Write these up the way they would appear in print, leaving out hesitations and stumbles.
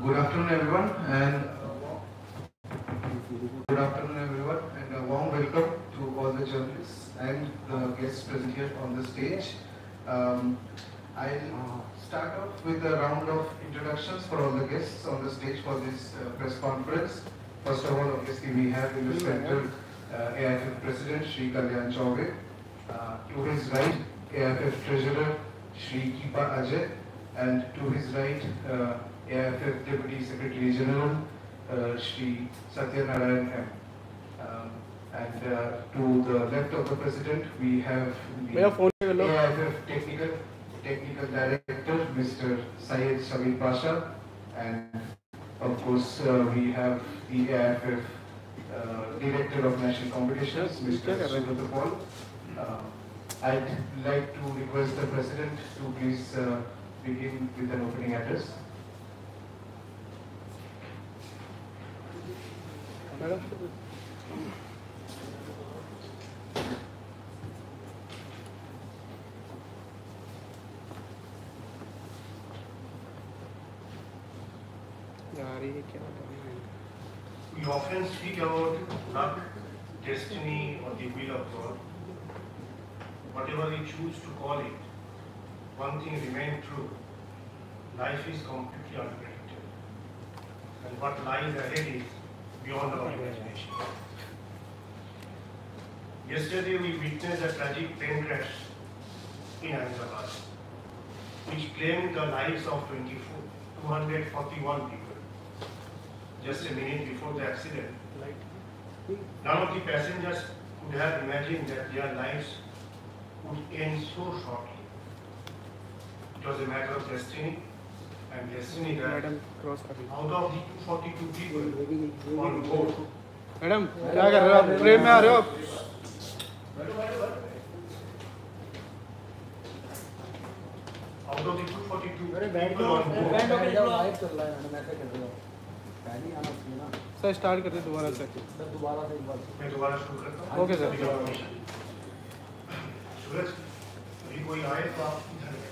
Good afternoon, everyone, and a warm welcome to all the journalists and the guests present here on the stage. I'll start off with a round of introductions for all the guests on the stage for this press conference. First of all, obviously, we have in the center AIFF President Shri Kalyan Chaube. To his right, AIFF Treasurer Shri Kipa Ajay, and to his right, AIFF Deputy Secretary General Shri Satya Narayan M. And to the left of the President, we have the AIFF Technical Director, Mr. Syed Shamil Pasha, and of course we have the AIFF Director of National Competitions, Mr. Subrata Paul. I'd like to request the President to please begin with an opening address. Madam. We often speak about luck, destiny, or the will of God. Whatever we choose to call it, one thing remains true: life is completely unpredictable, and what lies ahead is beyond our imagination. Yesterday, we witnessed a tragic plane crash in Ahmedabad, which claimed the lives of 241 people. Just a minute before the accident, none of the passengers could have imagined that their lives would end so shortly. It was a matter of destiny, and destiny that out of the 242 people on board, Madam, क्या कर रहे हो आप? Train में आ रहे हो आप? out of the 242 people on board, sir start करते दोबारा से मैं दोबारा शुरू करता हूँ। Okay sir. सूरज, अभी कोई आए तो आप इधर बैठे।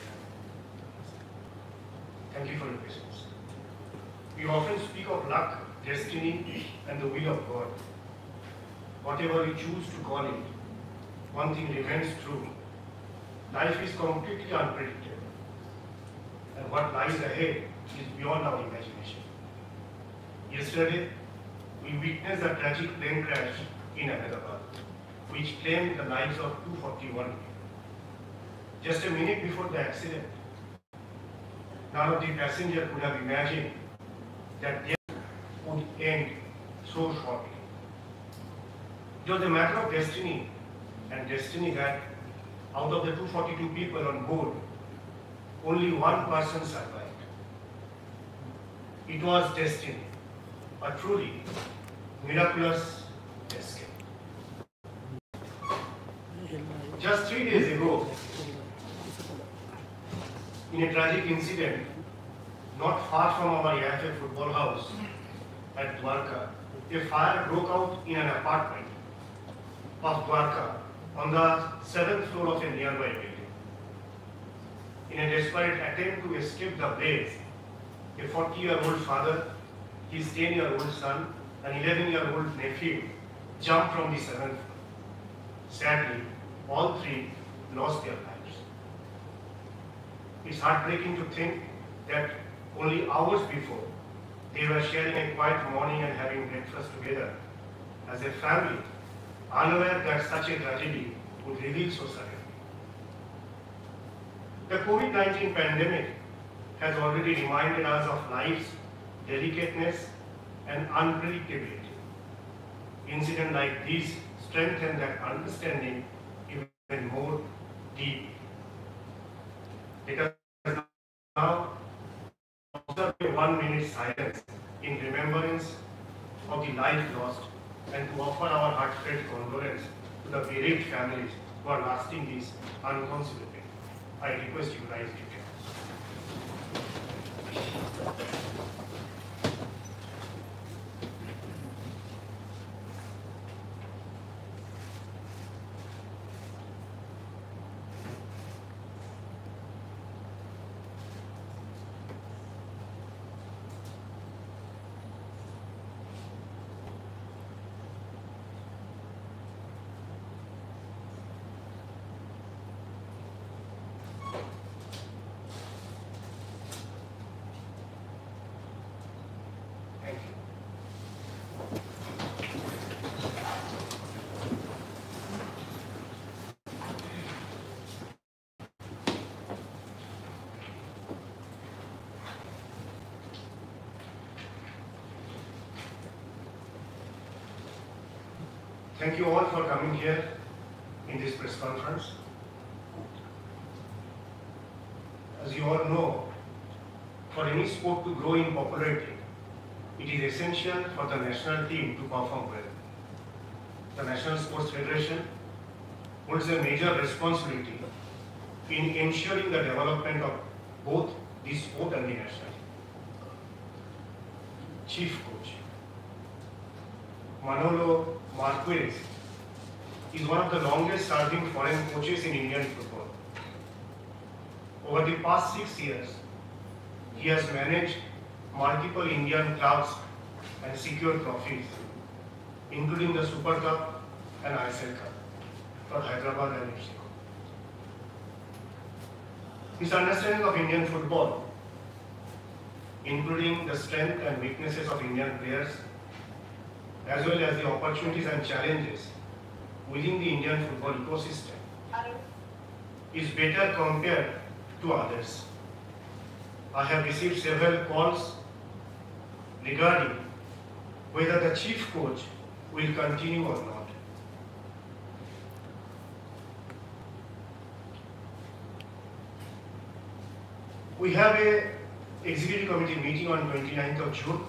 Thank you for your patience. We often speak of luck, destiny, and the will of God. Whatever we choose to call it, one thing remains true: life is completely unpredictable, and what lies ahead is beyond our imagination. Yesterday, we witnessed a tragic plane crash in Ahmedabad, which claimed the lives of 241 people. Just a minute before the accident, none of the passengers could have imagined that their would end so shortly. It was a matter of destiny, and destiny that out of the 242 people on board, only one person survived. It was destiny, a truly miraculous escape. Just 3 days ago, in a tragic incident not far from our AIFF football house at Dwarka, a fire broke out in an apartment of Dwarka on the 7th floor of a nearby building. In a desperate attempt to escape the blaze, a 40-year-old father, his 10-year-old son, and 11-year-old nephew jumped from the 7th floor. Sadly, all three lost their lives. It's heartbreaking to think that only hours before, they were sharing a quiet morning and having breakfast together as a family, unaware that such a tragedy would reveal so suddenly. The COVID-19 pandemic has already reminded us of life's delicateness and unpredictability. Incidents like these strengthen that understanding even more deeply. Let us now observe a 1-minute silence in remembrance of the life lost and to offer our heartfelt condolence to the bereaved families who are lasting this unconceivable pain. I request you rise to your Thank you all for coming here in this press conference. As you all know, for any sport to grow in popularity, it is essential for the national team to perform well. The National Sports Federation holds a major responsibility in ensuring the development of both the sport and the national team. Chief coach Manolo Marquez is one of the longest serving foreign coaches in Indian football. Over the past 6 years, he has managed multiple Indian clubs and secured trophies, including the Super Cup and ISL Cup for Hyderabad and FC. His understanding of Indian football, including the strengths and weaknesses of Indian players, as well as the opportunities and challenges within the Indian football ecosystem, is better compared to others. I have received several calls regarding whether the chief coach will continue or not. We have a executive committee meeting on 29th of June.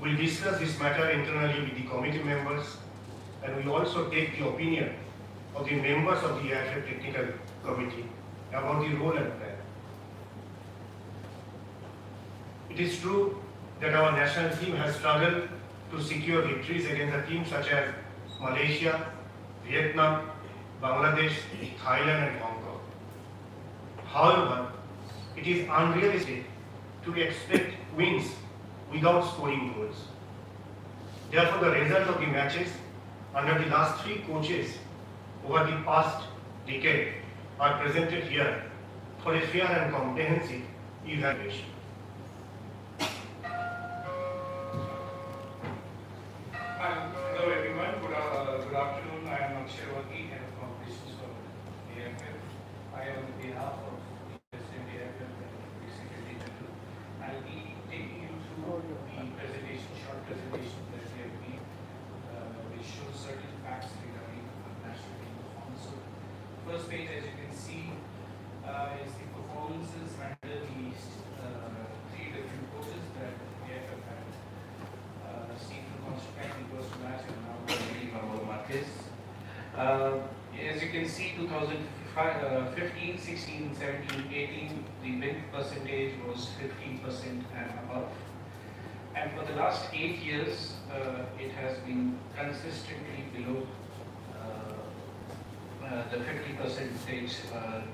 We'll discuss this matter internally with the committee members, and we'll also take the opinion of the members of the AIFF Technical Committee about the role and plan. It is true that our national team has struggled to secure victories against the teams such as Malaysia, Vietnam, Bangladesh, Thailand and Hong Kong. However, it is unrealistic to expect wins without scoring goals. Therefore, the result of the matches under the last 3 coaches over the past decade are presented here for a fair and comprehensive evaluation. Hello everyone, good afternoon. I am Akshay Waki, Head of Operations for AIFF. I am on behalf of the President AIFF and the Secretary General. I'll be taking you through the presentation, short presentation that we have made, which shows certain facts regarding national team performance. So, first page, as you can see, is the performances under these 3 different coaches that AIFF had. Stephen Constantine, the first match, and now Manolo Marquez. As you can see, 2015, 16, 17, 18, the win percentage was 15% and above. And for the last 8 years, it has been consistently below the 50%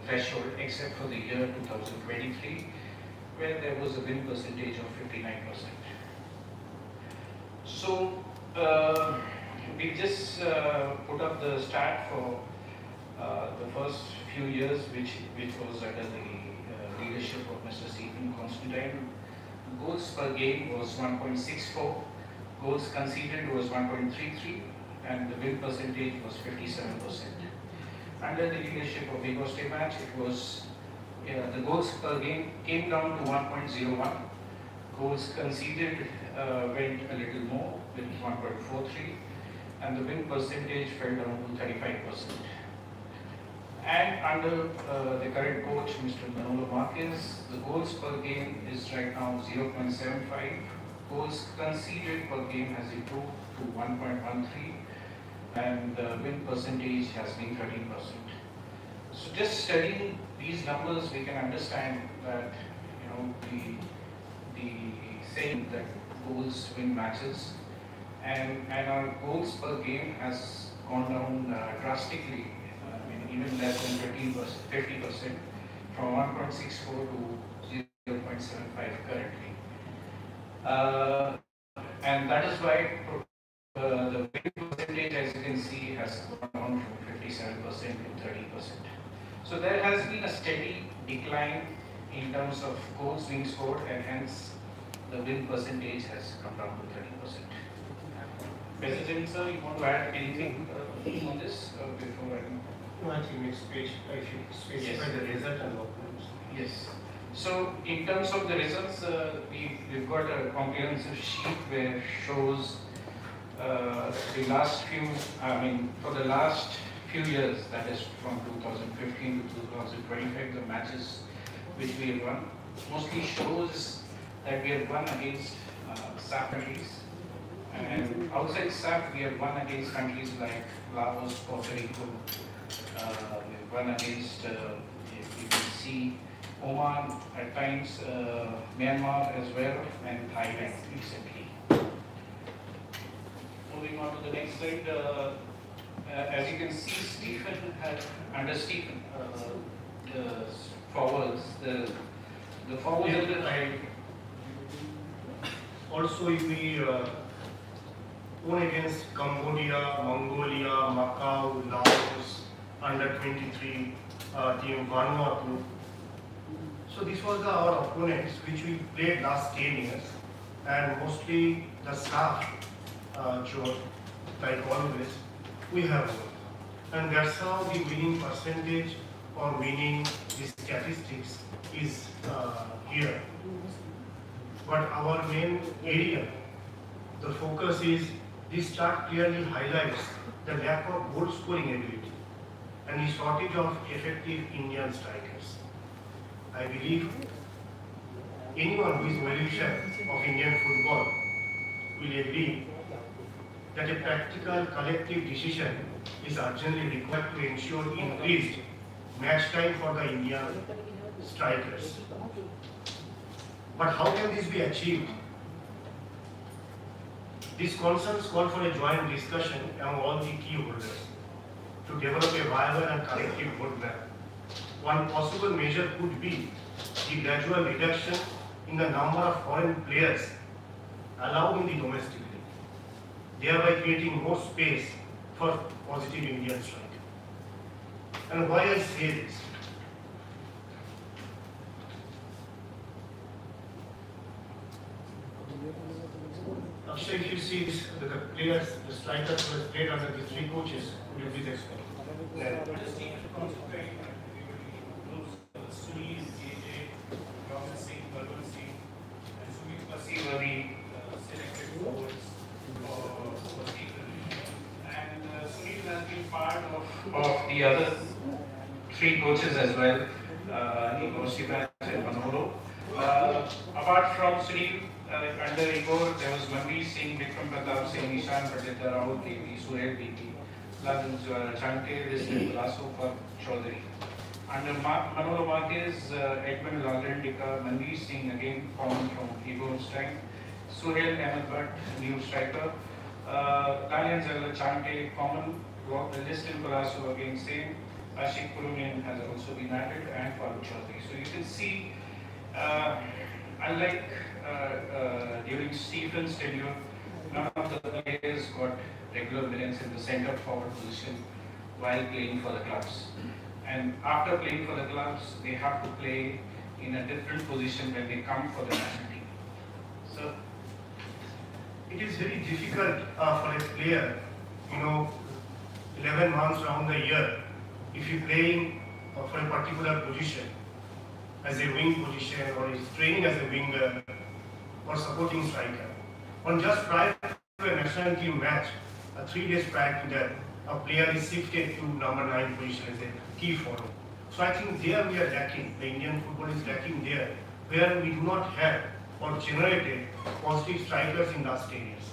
threshold, except for the year 2023, where there was a win percentage of 59%. So, we just put up the stat for the first few years, which was under the leadership of Mr. Stephen Constantine. Goals per game was 1.64, goals conceded was 1.33, and the win percentage was 57%. Under the leadership of Igor Stimac, it was the goals per game came down to 1.01. Goals conceded went a little more with 1.43, and the win percentage fell down to 35%. And under the current coach, Mr. Manolo Marquez, the goals per game is right now 0.75. Goals conceded per game has improved to 1.13, and the win percentage has been 13%. So just studying these numbers, we can understand that the saying that goals win matches, and our goals per game has gone down drastically. Even less than 50%, from 1.64 to 0.75 currently. And that is why the win percentage, as you can see, has gone down from 57% to 30%. So there has been a steady decline in terms of goals being scored, and hence the win percentage has come down to 30%. President, sir, you want to add anything on this before I? No, I think next page I should specify the result and outcomes. Yes. So in terms of the results, we've got a comprehensive sheet where shows for the last few years, that is from 2015 to 2025, the matches which we have won mostly shows that we have won against SAP countries. And outside SAP, we have won against countries like Laos, Puerto Rico, we have won against, you can see, Oman at times, Myanmar as well, and Thailand recently. Moving on to the next slide, as you can see, Stephen had, under Stephen, the forwards, the forwards are the Also, if we won against Cambodia, Mongolia, Macau, Laos, under 23 team Vanuatu. So this was our opponents which we played last 10 years, and mostly the staff job, like always, we have won. And that's how the winning percentage or winning the statistics is here. But our main area, the focus is, this chart clearly highlights the lack of goal scoring ability and the shortage of effective Indian strikers. I believe anyone who is well-wishing of Indian football will agree that a practical collective decision is urgently required to ensure increased match time for the Indian strikers. But how can this be achieved? These concerns call for a joint discussion among all the key holders to develop a viable and collective roadmap. One possible measure could be the gradual reduction in the number of foreign players allowed in the domestic league, thereby creating more space for positive Indian strike. And why I say this? Akshay, if you see this, the players, the strikers who have played under these three coaches, would you please explain? Sunil, JJ, Robin Singh, Balwant Singh, and Sumit Pasi were the selected forwards for Stephen. And Sunil has been part of the other three coaches as well, Igor Stimac and Manolo. Apart from Sunil, under Igor, there was Manveer Singh, Vikram Pratap Singh, Ishan Patel, Rahul Devi, Suhail Devi, Ladan Chante, Ristan Lasso for Chaudhary. Under Manolo Marquez, Edmund Lalrendika, Manveer Singh, again found from Igor strength, Suhail Ahmed Bhatt, new striker, Lalian Zagla Chante, common, Liston Palasso again same, Ashik Purumian has also been added, and Farooq Chaudhary. So you can see, unlike during Stephen's tenure, none of the players got regular minutes in the centre forward position while playing for the clubs. And after playing for the clubs, they have to play in a different position when they come for the national team. So it is very difficult for a player, 11 months around the year, if you're playing for a particular position, as a wing position, or is training as a winger or supporting striker. On just prior to a national team match, 3 days prior to that, a player is shifted to number 9 position as a key forward. So I think there we are lacking. The Indian football is lacking there, where we do not have or generated positive strikers in last 10 years.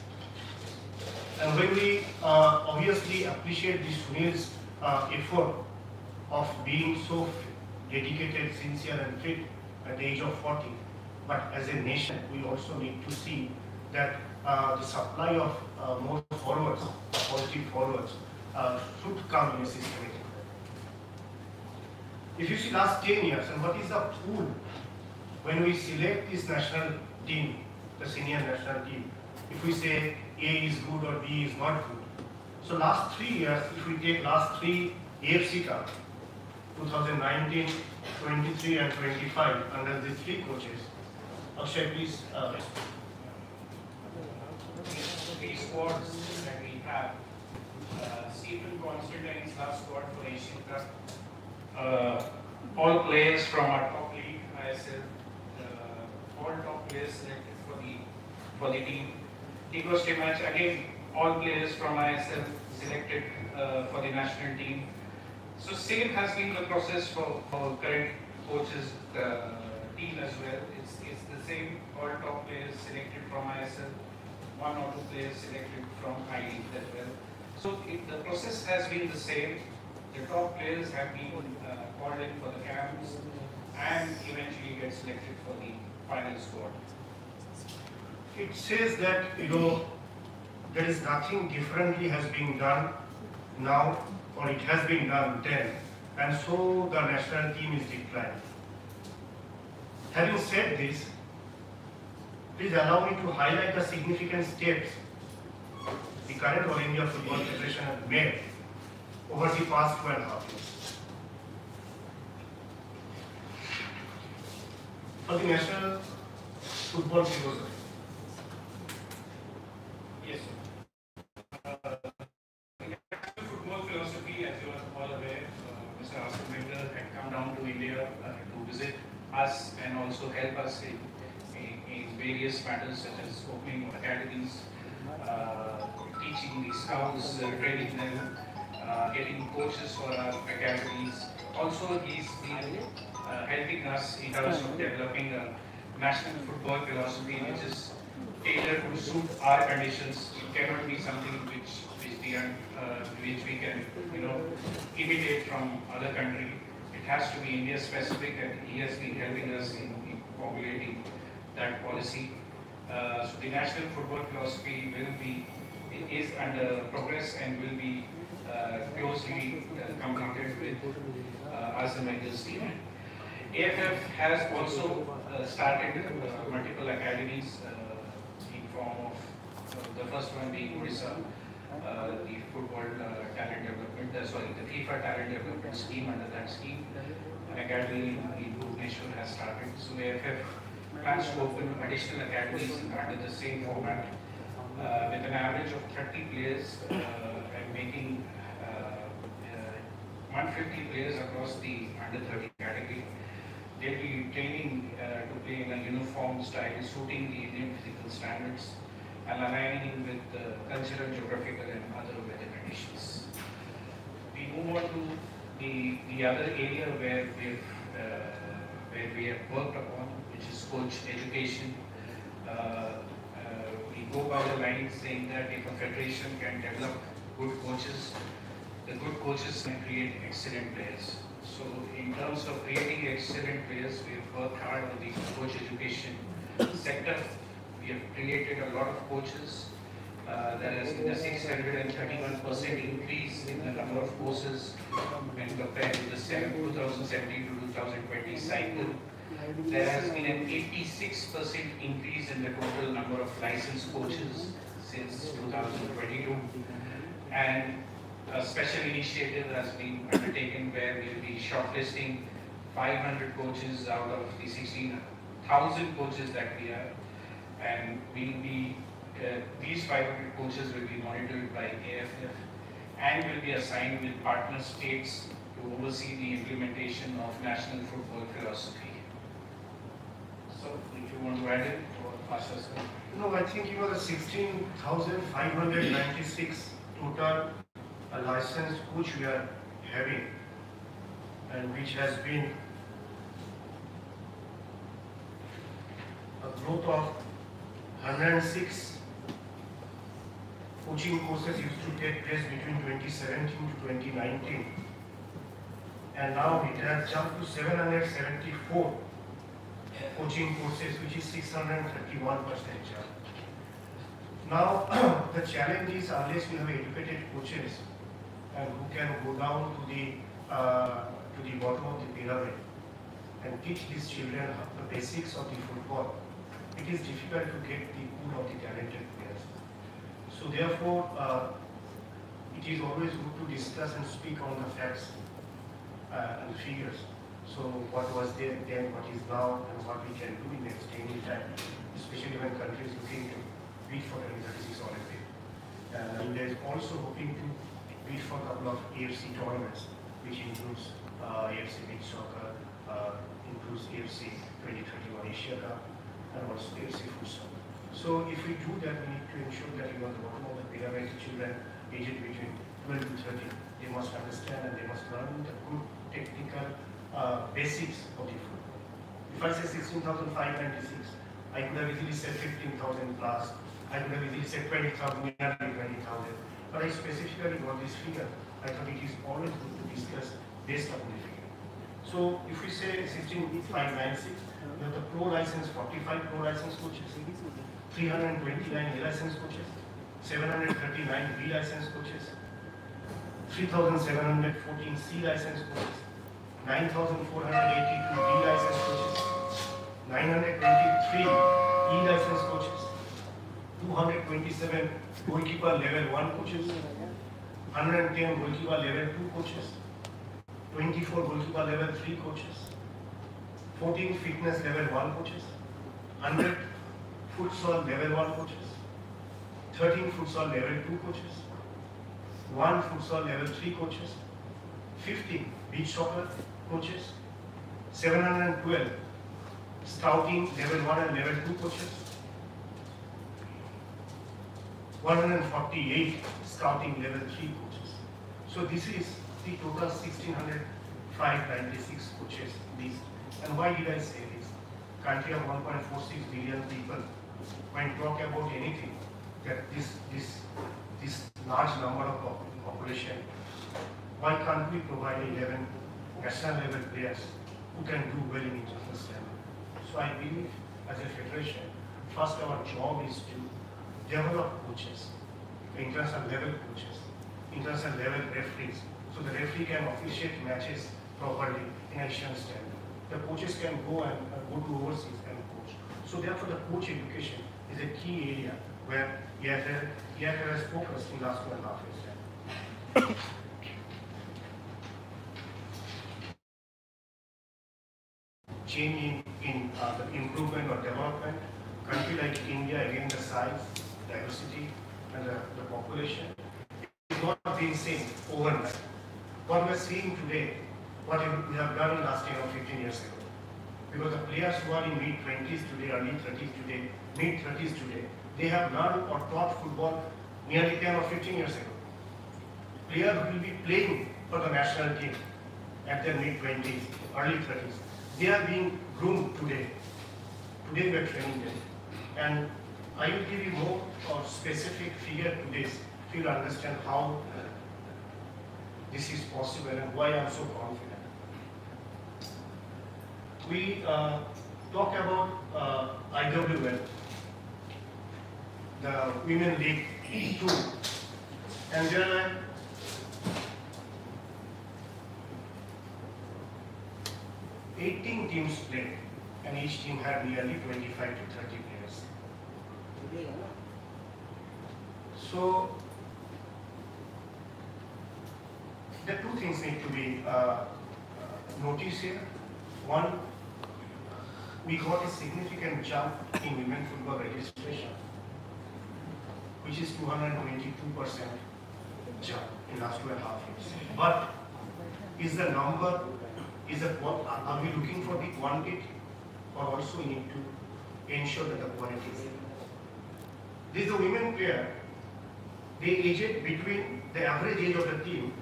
And when we obviously appreciate this Sunil's effort of being so dedicated, sincere and fit at the age of 40. But as a nation, we also need to see that the supply of more forwards, positive forwards, should come in a systematic way. If you see last 10 years, and what is the pool when we select this national team, the senior national team, if we say A is good or B is not good. So last 3 years, if we take last 3 AFC Cup, 2019, 23 and 25 under these 3 coaches. Akshay, please. Three squads that we have. Stephen Constantine's last squad for Asian Cup. All players from our top league, ISL. All top players selected for the team. Igor Stimac, again, all players from ISL selected for the national team. So same has been the process for current coaches team as well. It's the same, all top players selected from ISL, one or two players selected from I-League as well. So the process has been the same. The top players have been called in for the camps and eventually get selected for the final squad. It says that, there is nothing differently has been done now, or it has been done then, and so the national team is declined. Having said this, please allow me to highlight the significant steps the current All India Football Federation has made over the past 2.5 years. For the national football philosophy. Yes, sir. The national football philosophy, as you are all aware, Mr. Asim Wenger had come down to India to visit us and also help us in various matters such as opening of academies, teaching the scouts, training them, getting coaches for our academies. Also, he's been helping us in terms of developing a national football philosophy which is tailored to suit our conditions. It cannot be something which we can imitate from other country. It has to be India specific, and he has been helping us in formulating that policy. So the national football philosophy is under progress and will be closely completed with Asim Wenger's team. AFF has also started multiple academies in form of the first one being Odisha, the football talent development, the FIFA talent development scheme. Under that scheme, an academy in Bhubaneswar has started. So AFF plans to open additional academies under the same format with an average of 30 players and making 150 players across the under 30 category. They'll be training to play in a uniform style, suiting the Indian physical standards and aligning with cultural, geographical and other weather conditions. We move on to the other area where we have worked upon, which is coach education. We go by the line saying that if a federation can develop good coaches, the good coaches can create excellent players. So in terms of creating excellent players, we have worked hard on the coach education sector. We have created a lot of coaches. There has been a 631% increase in the number of courses when compared to the 2017 to 2020 cycle. There has been an 86% increase in the total number of licensed coaches since 2022. And a special initiative has been undertaken where we will be shortlisting 500 coaches out of the 16,000 coaches that we have. And these 500 coaches will be monitored by AFF and will be assigned with partner states to oversee the implementation of national football philosophy. So, if you want to add it, or Pasha sir? No, I think the 16,596 total licensed coach we are having, and which has been a growth of 106 coaching courses used to take place between 2017 to 2019, and now it has jumped to 774 coaching courses, which is 631% jump. Now the challenge is, unless we have educated coaches and who can go down to the bottom of the pyramid and teach these children the basics of the football, it is difficult to get the pool of the talented players. So therefore, it is always good to discuss and speak on the facts and figures. So what was there then, what is now, and what we can do in next 10 years time, especially when countries looking to bid for the 36 Olympic. India is also hoping to bid for a couple of AFC tournaments, which includes AFC Beach Soccer, includes AFC 2021 Asia Cup, and also AFC Futsal. So So if we do that, we need to ensure that you are the bottom of the pyramid children aged between 12 to 30. They must understand and they must learn the good technical basics of the football. If I say 16,596, I could have easily said 15,000 plus. I could have easily said 20,000, nearly 20,000. But I specifically got this figure. I thought it is always good to discuss based on the figure. So if we say 16,596, we have the pro license, 45 pro license coaches, 329 A license coaches, 739 B license coaches, 3,714 C license coaches, 9,482 D license coaches, 923 E license coaches, 227 goalkeeper level 1 coaches, 110 goalkeeper level 2 coaches, 24 goalkeeper level 3 coaches, 14 fitness level 1 coaches, 100 futsal level 1 coaches, 13 futsal level 2 coaches, 1 futsal level 3 coaches, 15 beach soccer coaches, 712 scouting level 1 and level 2 coaches, 148 scouting level 3 coaches. So this is the total 16,596 coaches list. And why did I say this? Country of 1.46 billion people, when talk about anything, that this large number of population, why can't we provide 11 national level players who can do well in international standard? So I believe as a federation, first our job is to develop coaches, international level coaches, international level referees, so the referee can officiate matches properly in Asian standard. The coaches can go and go to overseas and coach. So therefore the coach education is a key area where EFL has focused in the last 2.5 years. Change in the improvement or development. Country like India, again the size, diversity, and the population is not being seen overnight. What we are seeing today, what we have done in the last 10 or 15 years ago. Because the players who are in mid-20s today, early 30s today, mid-30s today, they have learned or taught football nearly 10 or 15 years ago. Players will be playing for the national team at their mid-20s, early 30s. They are being groomed today. Today we are training them. And I will give you more or specific figure to this to understand how this is possible and why I am so confident. We talk about IWL, the Women League 2, and there are 18 teams played, and each team had nearly 25 to 30 players. So, the two things need to be noticed here. One, we got a significant jump in women football registration, which is 222% jump in last 2.5 years. But is the number, are we looking for the quantity, or also we need to ensure that the quality is there? This is the women player. The average age of the team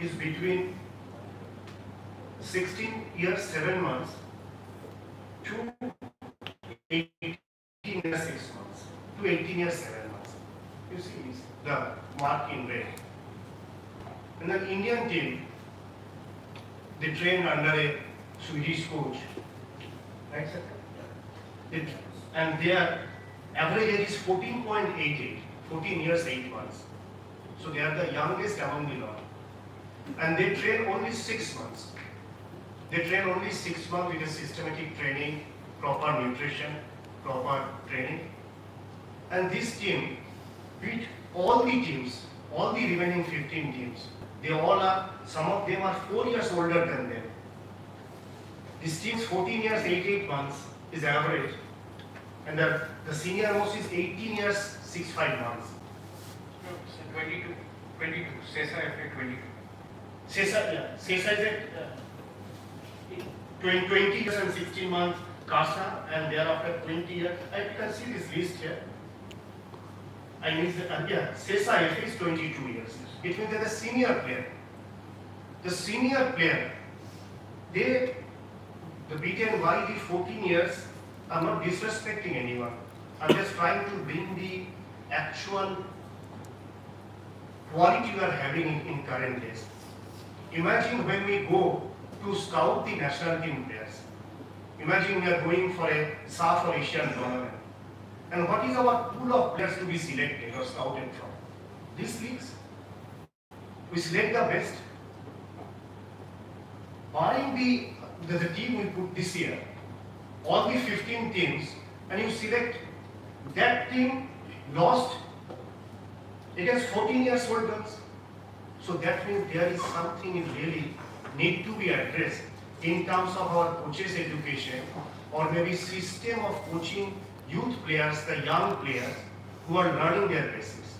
is between 16 years 7 months to 18 years 6 months to 18 years 7 months. You see the mark in red. And the Indian team, they train under a Swedish coach, right sir? And their average age is 14.88, 14 years 8 months. So they are the youngest among the lot. And they train only 6 months. They train only 6 months with a systematic training, proper nutrition, proper training. And this team beat all the teams, all the remaining 15 teams. They all are, some of them are 4 years older than them. This team's 14 years, 8 months is average. And the senior most is 18 years, 6-5 months. No, 22, CESA FA 22. CESA is at 20 years and 16 months, CASA, and thereafter 20 years. You can see this list here. I mean, CESA FA is 22 years. It means they're the senior player. The senior player, the BTNY, the 14 years, I'm not disrespecting anyone. I'm just trying to bring the actual quality we are having in current days. Imagine when we go to scout the national team players. Imagine we are going for a SAF or Asian tournament. And what is our pool of players to be selected or scouted from? These leagues. We select the best. Barring the team we put this year, all the 15 teams, and you select that team lost against 14 years old girls. So that means there is something is really need to be addressed in terms of our coaches' education, or maybe system of coaching youth players, the young players who are learning their basics.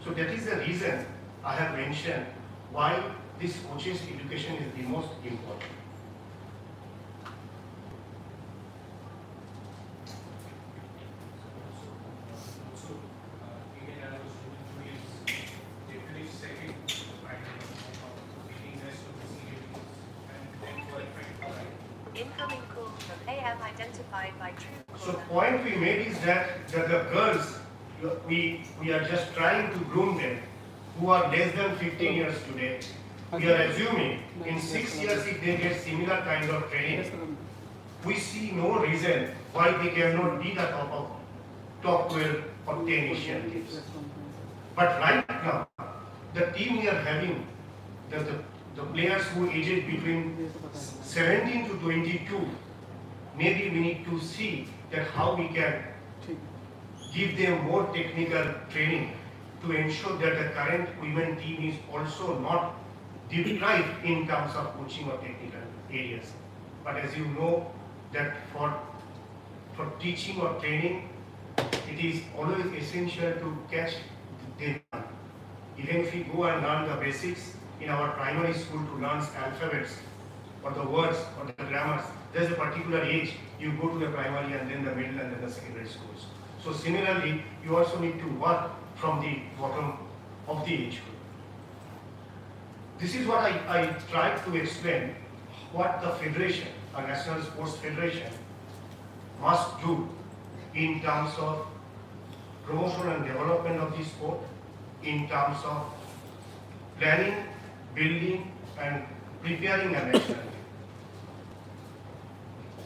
So that is the reason I have mentioned why this coaches' education is the most important. Incoming call from AM identified by true So caller. point we made is that the girls, we are just trying to groom them who are less than 15 years today. We are assuming in 6 years if they get similar kind of training, we see no reason why they cannot be the top 12 or 10 Asian teams. But right now, the team we are having, the players who aged between 17 to 22, maybe we need to see that how we can give them more technical training to ensure that the current women team is also not deprived in terms of coaching or technical areas. But as you know, that for teaching or training, it is always essential to catch them. Even if we go and learn the basics in our primary school to learn alphabets or the words or the grammars, there's a particular age you go to the primary and then the middle and then the secondary schools. So similarly, you also need to work from the bottom of the age group. This is what I tried to explain what the federation, a national sports federation, must do in terms of promotion and development of the sport, in terms of planning, building and preparing a national team.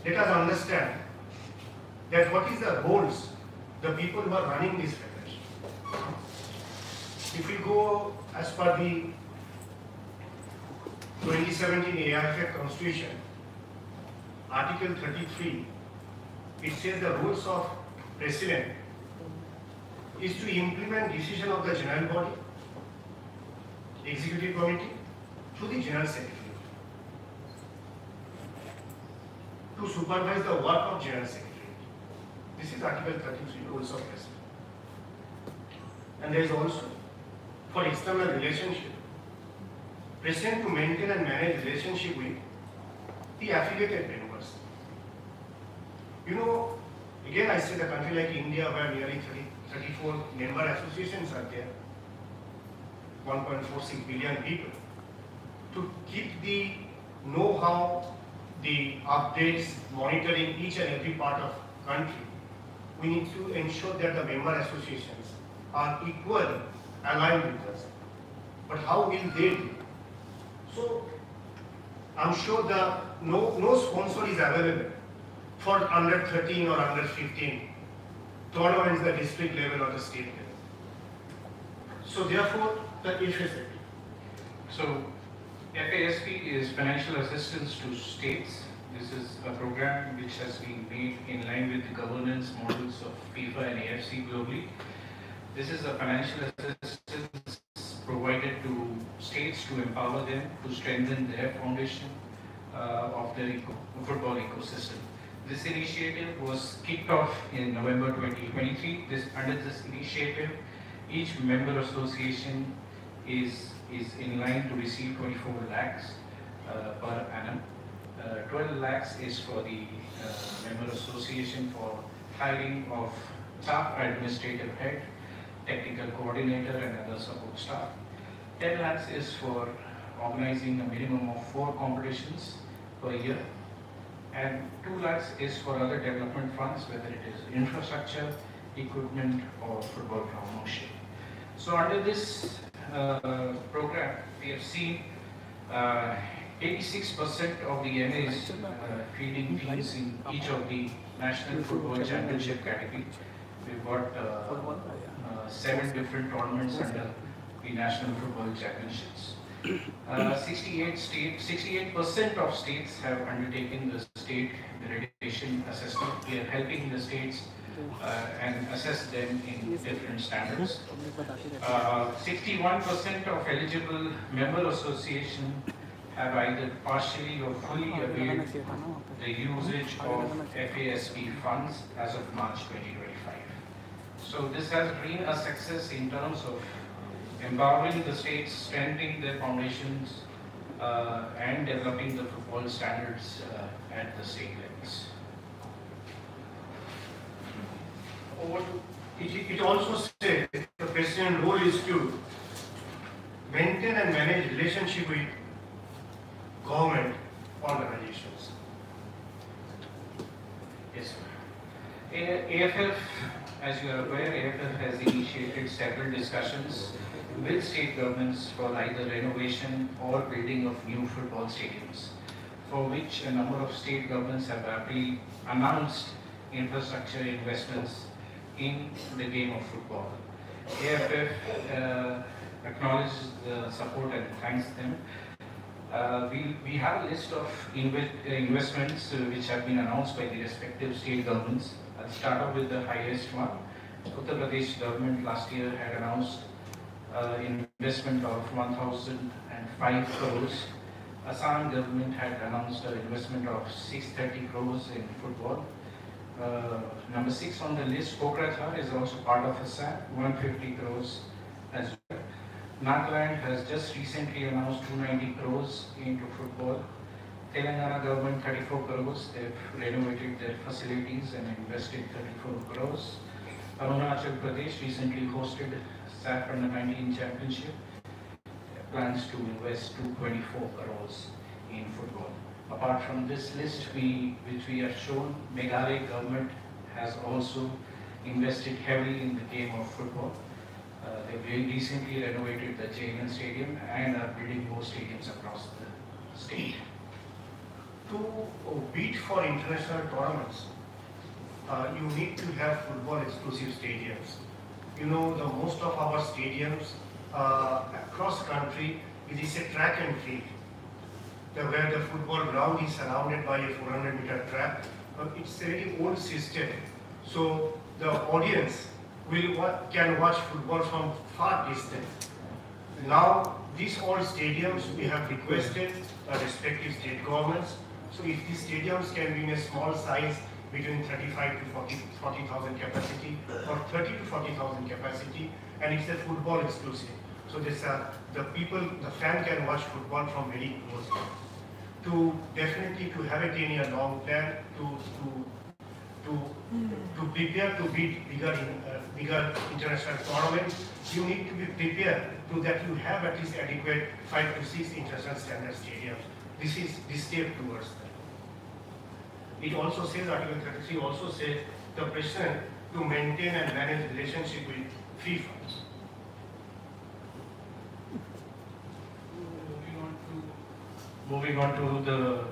Let us understand that what is the roles, the people who are running this federation. If we go as per the 2017 AIFF Constitution, Article 33, it says the roles of President is to implement decision of the General Body, Executive Committee, to the General Secretary, to supervise the work of General Secretary. This is Article 33, roles of President. And there is also, for external relationship, President to maintain and manage relationship with the affiliated members. You know, again I say the country like India where nearly 34 member associations are there, 1.46 billion people. To keep the know-how, the updates, monitoring each and every part of country, we need to ensure that the member associations are equally aligned with us. But how will they do? So, I'm sure no sponsor is available for under 13 or under 15 tournaments at the district level or the state level. So therefore, the FASP. So, FASP is financial assistance to states. This is a program which has been made in line with the governance models of FIFA and AFC globally. This is a financial assistance provided to states to empower them to strengthen their foundation of their football ecosystem. This initiative was kicked off in November 2023. Under this initiative, each member association is in line to receive 24 lakhs per annum. 12 lakhs is for the member association for hiring of staff administrative head, technical coordinator and other support staff. 10 lakhs is for organizing a minimum of 4 competitions per year, and 2 lakhs is for other development funds, whether it is infrastructure, equipment or football promotion. So under this program, we have seen 86% of the MAs fielding teams in each of the National Football Championship category. We've got 7 different tournaments under the National Football Championships. 68% of states have undertaken the state accreditation assessment. We are helping the states and assess them in different standards. 61% of eligible member association have either partially or fully availed the usage of FASB funds as of March 2025. So this has been a success in terms of empowering the states, strengthening their foundations, and developing the football standards at the state levels. It also says the president's role is to maintain and manage relationship with government organizations. Yes, sir. AFF, as you are aware, AFF has initiated several discussions with state governments for either renovation or building of new football stadiums, for which a number of state governments have already announced infrastructure investments in the game of football. AFF acknowledges the support and thanks them. We have a list of investments which have been announced by the respective state governments. I'll start off with the highest one. Uttar Pradesh government last year had announced investment of 1,005 crores. Assam government had announced an investment of 630 crores in football. Number 6 on the list, Kokrajhar, is also part of Assam, 150 crores as well. Nagaland has just recently announced 290 crores into football. Telangana government 34 crores, they've renovated their facilities and invested 34 crores. Arunachal Pradesh recently hosted SAF Under 19 Championship, plans to invest 224 crores in football. Apart from this list, which we have shown, Meghalaya government has also invested heavily in the game of football. They've recently renovated the Jainan Stadium and are building more stadiums across the state. To bid for international tournaments, you need to have football exclusive stadiums. You know, the most of our stadiums across country, it is a track and field, where the football ground is surrounded by a 400-meter track. It's a very old system, so the audience can watch football from far distance. Now, these old stadiums, we have requested respective state governments. So if these stadiums can be in a small size, between 35 to 40,000 capacity or 30 to 40,000 capacity, and it's a football exclusive. So this, the fan can watch football from very close. To definitely to have a 10-year long plan to prepare to beat bigger international tournaments, you need to be prepared to that you have at least adequate 5 to 6 international standard stadiums. This is the step towards that. It also says, Article 33 also says the president to maintain and manage relationship with FIFA. Moving on to the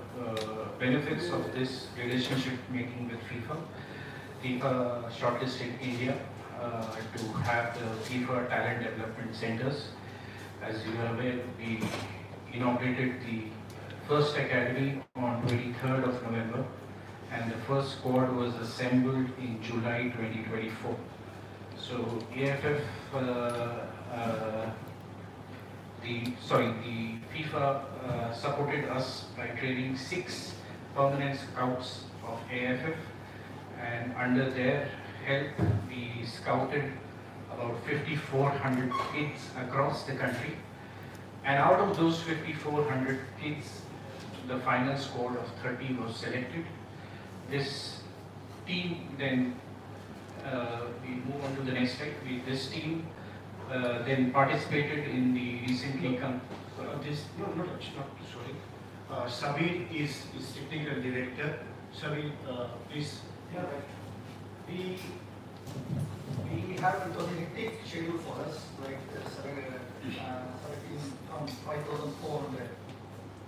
benefits of this relationship making with FIFA. FIFA shortlisted India to have the FIFA Talent Development Centers. As you are aware, we inaugurated the first academy on 23rd of November, and the first squad was assembled in July 2024. So AFF, the FIFA supported us by training 6 permanent scouts of AFF, and under their help we scouted about 5,400 kids across the country, and out of those 5,400 kids, the final squad of 30 was selected. This team then, we move on to the next slide. This team then participated in the recently Sorry. Sabir is technical director. Sabir, please. Yeah, right. We have, it was a hectic schedule for us, like 17 from 5,400.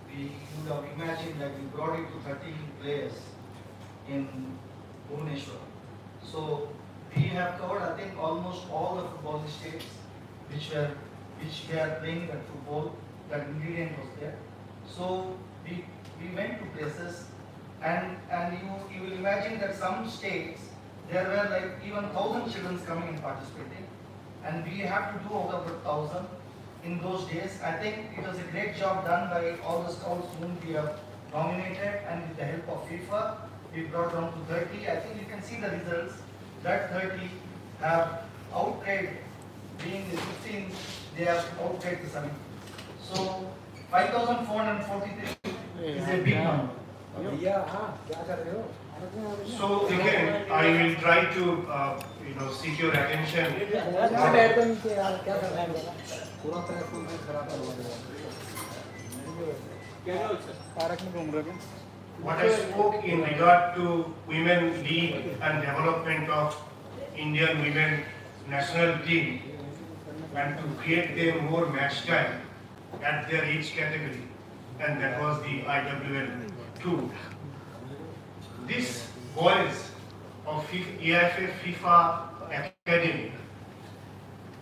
We would have imagined that we brought it to 13 players in Bhubaneswar. So we have covered, I think, almost all the football states which we are playing that football, that ingredient was there. So we went to places, and you will imagine that some states there were like even 1,000 children coming and participating, and we have to do out of the 1,000 in those days. I think it was a great job done by all the scouts whom we have nominated, and with the help of FIFA, we brought down to 30. I think you can see the results. That 30 have outplayed, being the 15, they have outplayed the 70. So 5,443 is a big number. So again, I will try to seek your attention. What I spoke in regard to Women League and development of Indian women national team, and to create them more match time at their age category, and that was the IWL 2. This boys of AIFF FIFA Academy,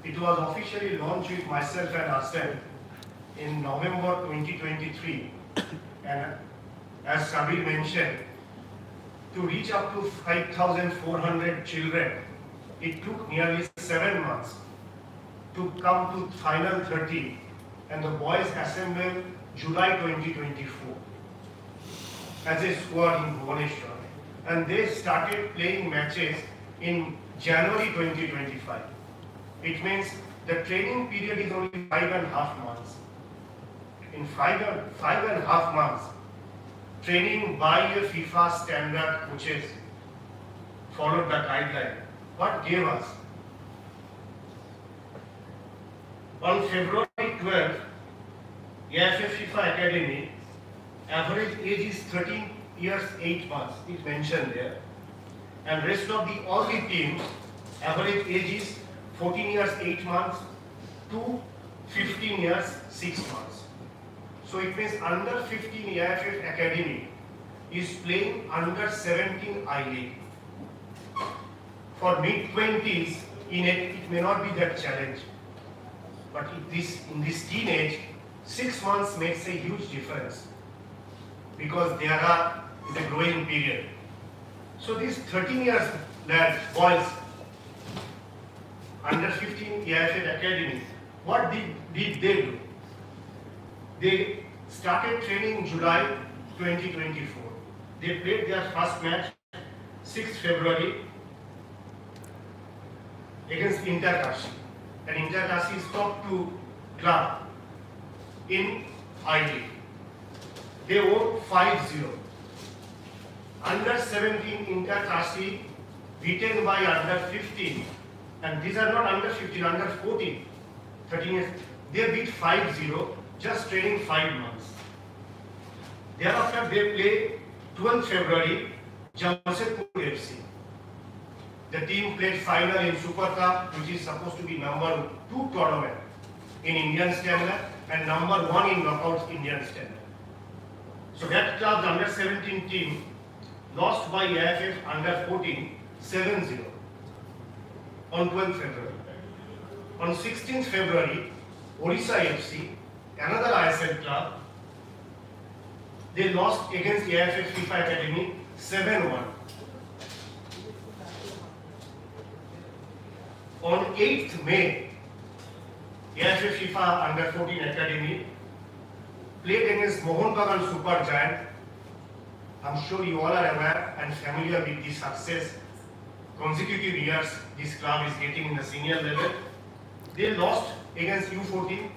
it was officially launched with myself and Arsene in November 2023, and as Sabir mentioned, to reach up to 5,400 children, it took nearly 7 months to come to final 30, and the boys assembled July 2024 as a squad in Bhubaneswar, and they started playing matches in January 2025. It means the training period is only 5.5 months. In 5.5 months, training by a FIFA standard coaches followed the guideline. What gave us? On February 12th, AIFF FIFA Academy, average age is 13 years 8 months, it's mentioned there. And rest of the all the teams, average age is 14 years 8 months to 15 years 6 months. So it means under 15 AIFF Academy is playing under 17 I-League. For mid-20s, it may not be that challenge. But in this teenage, 6 months makes a huge difference, because there is a growing period. So these 13 years lads, boys, under 15 AIFF Academy, what did they do? They started training in July 2024. They played their first match 6th February against Inter-Kashi. And Inter-Kashi is top 2 club in I-League. They won 5-0. Under 17 Inter-Kashi beaten by under 15, and these are not under 15, under 14, 13 years. They beat 5-0, just training 5 months. Thereafter they play 12th February, Jamshedpur FC. The team played final in Super Cup, which is supposed to be number 2 tournament in Indian standard and number 1 in knockouts Indian standard. So that club's under 17 team lost by AIFF under 14 7-0 on 12th February. On 16th February, Odisha FC, another ISL club, they lost against AIFF FIFA Academy 7-1. On 8th May, AIFF FIFA Under 14 Academy played against Mohun Bagan Super Giant. I'm sure you all are aware and familiar with the success consecutive years this club is getting in the senior level. They lost against U14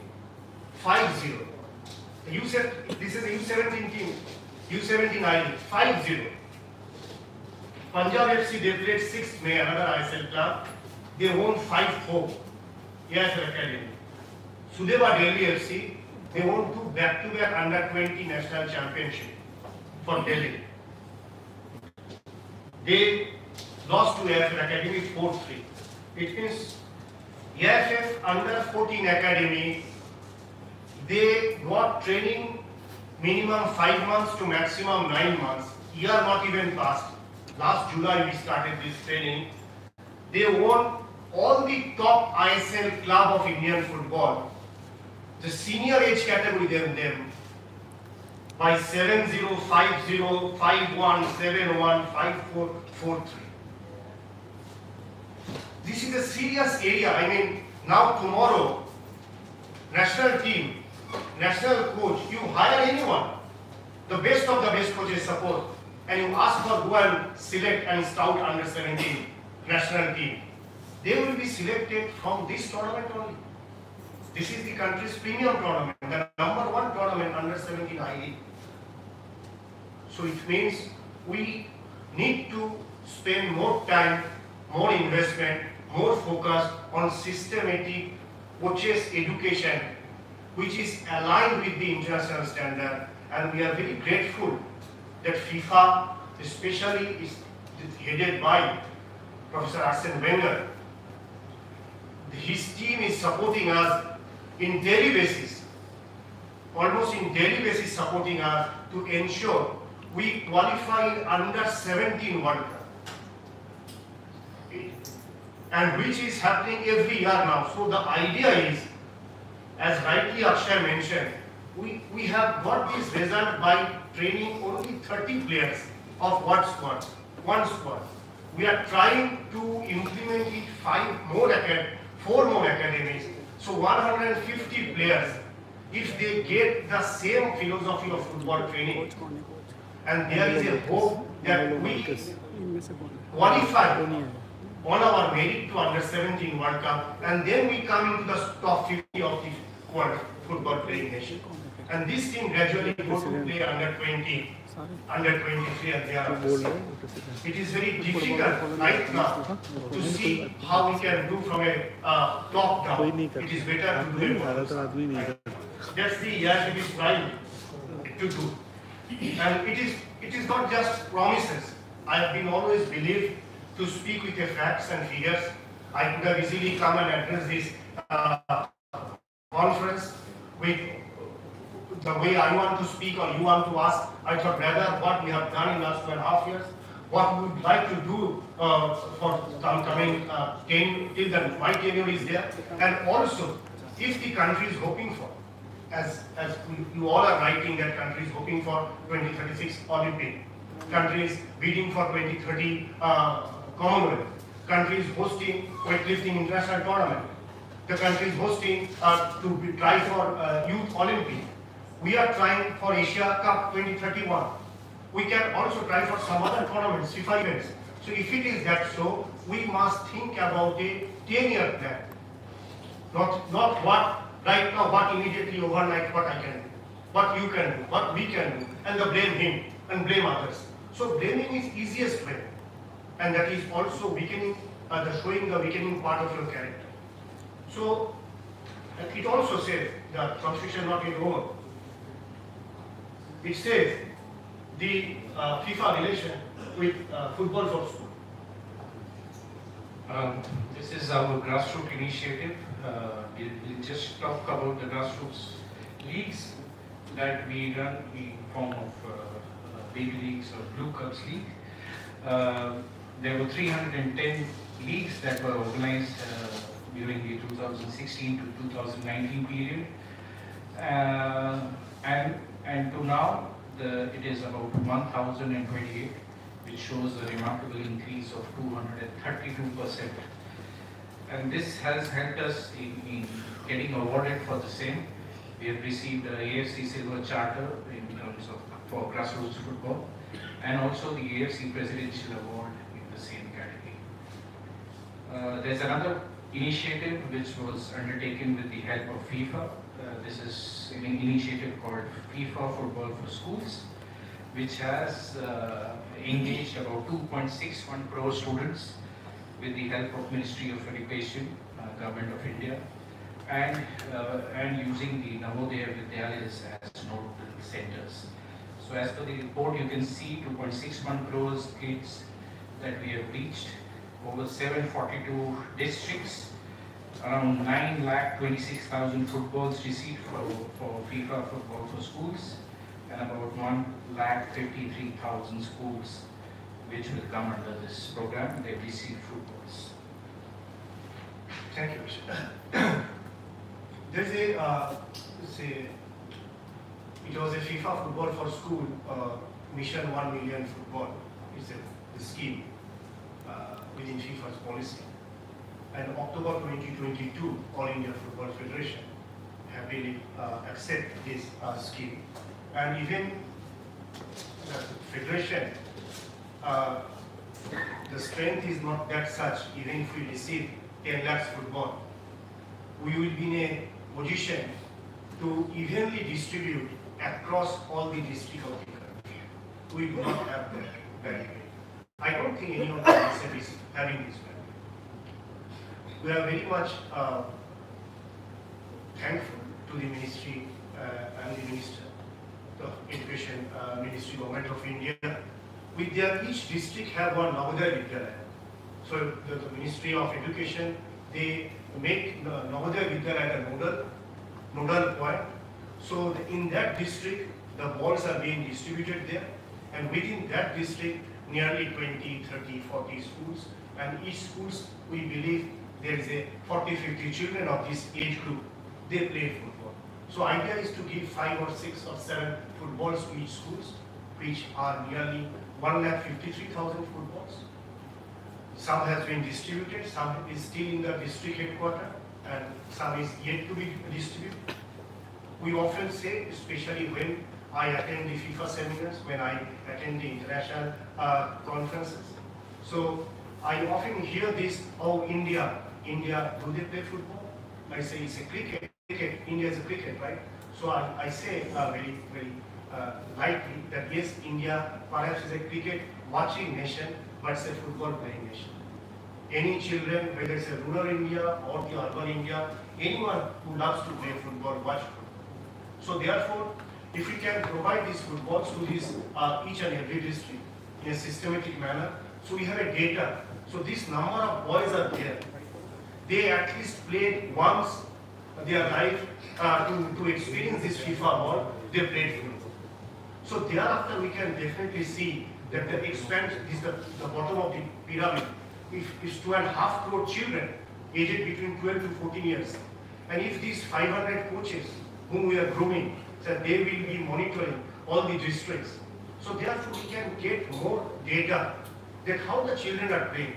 5-0. This is U17 team, U17 ID, 5-0. Punjab FC, they played 6th May, another ISL club. They won 5-4. AFL Academy. Sudeva Delhi FC, they won 2 back-to-back under-20 national championship for Delhi. They lost to AFL Academy 4-3. It means AFF under 14 Academy, they got training minimum 5 months to maximum 9 months. Year not even passed. Last July we started this training. They won all the top ISL club of Indian football. The senior age category them by 7-0, 5-0, 5-1, 7-1, 5-4, 4-3. This is a serious area. I mean, now tomorrow, national team, national coach, you hire anyone, the best of the best coaches support, and you ask for go and select and scout under 17 national team. They will be selected from this tournament only. This is the country's premium tournament, the number 1 tournament under 17 ID. So it means we need to spend more time, more investment, more focus on systematic coaches education, which is aligned with the international standard. And we are very grateful that FIFA, especially is headed by Professor Arsene Wenger. His team is supporting us in daily basis, almost in daily basis supporting us to ensure we qualify in under 17 World Cup. And which is happening every year now. So the idea is, as rightly Akshay mentioned, we have got this result by training only 30 players of one squad. We are trying to implement it 4 more academies. So 150 players, if they get the same philosophy of football training, and there is a hope that we qualify on our merit to under 17 World Cup, and then we come into the top 50 of the world football playing nation. And this team gradually goes to play under 20, under 23 and thereafter. It is very difficult right now to see how we can do from a top down. It is better to do it. That's the EIFB is trying to do. And it is not just promises. I have been always believed to speak with the facts and figures. I could have easily come and address this conference with the way I want to speak or you want to ask. I thought rather what we have done in the last 2.5 years, what we would like to do for coming 10 till then my tenure is there, and also if the country is hoping for, as you all are writing that country is hoping for 2036 Olympic, country is bidding for 2030 Commonwealth, country is hosting weightlifting international tournament, the country is hosting to try for Youth Olympic. We are trying for Asia Cup 2031. We can also try for some other tournaments, FIFA events. So if it is that so, we must think about a 10-year plan. Not what right now, what immediately overnight, what I can do, what you can do, what we can do, and blame him and blame others. So blaming is easiest way, and that is also weakening, showing the weakening part of your character. So it also says the constitution not in Rome. It says the FIFA relation with football for school. This is our grassroots initiative. We'll just talk about the grassroots leagues that we run in form of baby leagues or Blue Cups league. There were 310 leagues that were organized during the 2016 to 2019 period, and to now it is about 1,028, which shows a remarkable increase of 232%. And this has helped us in getting awarded for the same. We have received the AFC Silver Charter in terms of for grassroots football, and also the AFC Presidential Award in the same category. There's another initiative which was undertaken with the help of FIFA, This is an initiative called FIFA Football for Schools, which has engaged about 2.61 crore students with the help of Ministry of Education, Government of India, and using the Navodaya Vidyalayas as nodal centers. So as per the report, you can see 2.61 crores kids that we have reached, over 742 districts, around 9,26,000 footballs received for FIFA Football for Schools, and about 1,53,000 schools which will come under this program. They receive footballs. Thank you, Vishal. There's it was a FIFA Football for School Mission 1 Million Football. It's a scheme within FIFA's policy. And October 2022, All India Football Federation have really accepted this scheme. And even the federation, the strength is not that such. Even if we receive 10 lakhs football, we will be in a position to evenly distribute across all the districts of the country. We do not have that value. I don't think any of the DSF is having this value. We are very much thankful to the ministry and the Minister of Education, Ministry, Government of India. With their each district have one Navodaya Vidyalaya. So the Ministry of Education, they make Navodaya Vidyalaya the nodal point. So in that district, the balls are being distributed there, and within that district, nearly 20, 30, 40 schools, and each schools, we believe there is a 40, 50 children of this age group, they play football. So idea is to give 5 or 6 or 7 footballs to each schools, which are nearly 1,53,000 footballs. Some has been distributed, some is still in the district headquarters, and some is yet to be distributed. We often say, especially when I attend the FIFA seminars, when I attend the international conferences, so I often hear this, oh, India, do they play football? I say it's a cricket, India is a cricket, right? So I say very lightly that yes, India perhaps is a cricket watching nation, but it's a football playing nation. Any children, whether it's a rural India or the urban India, anyone who loves to play football, watch football. So therefore, if we can provide these footballs to this each and every district in a systematic manner, so we have a data. So this number of boys are there. They at least played once their life to experience this FIFA ball, they played football. So thereafter we can definitely see that the expansion is the bottom of the pyramid. If 2.5 crore children aged between 12 to 14 years, and if these 500 coaches whom we are grooming, that they will be monitoring all the districts. So therefore we can get more data that how the children are playing.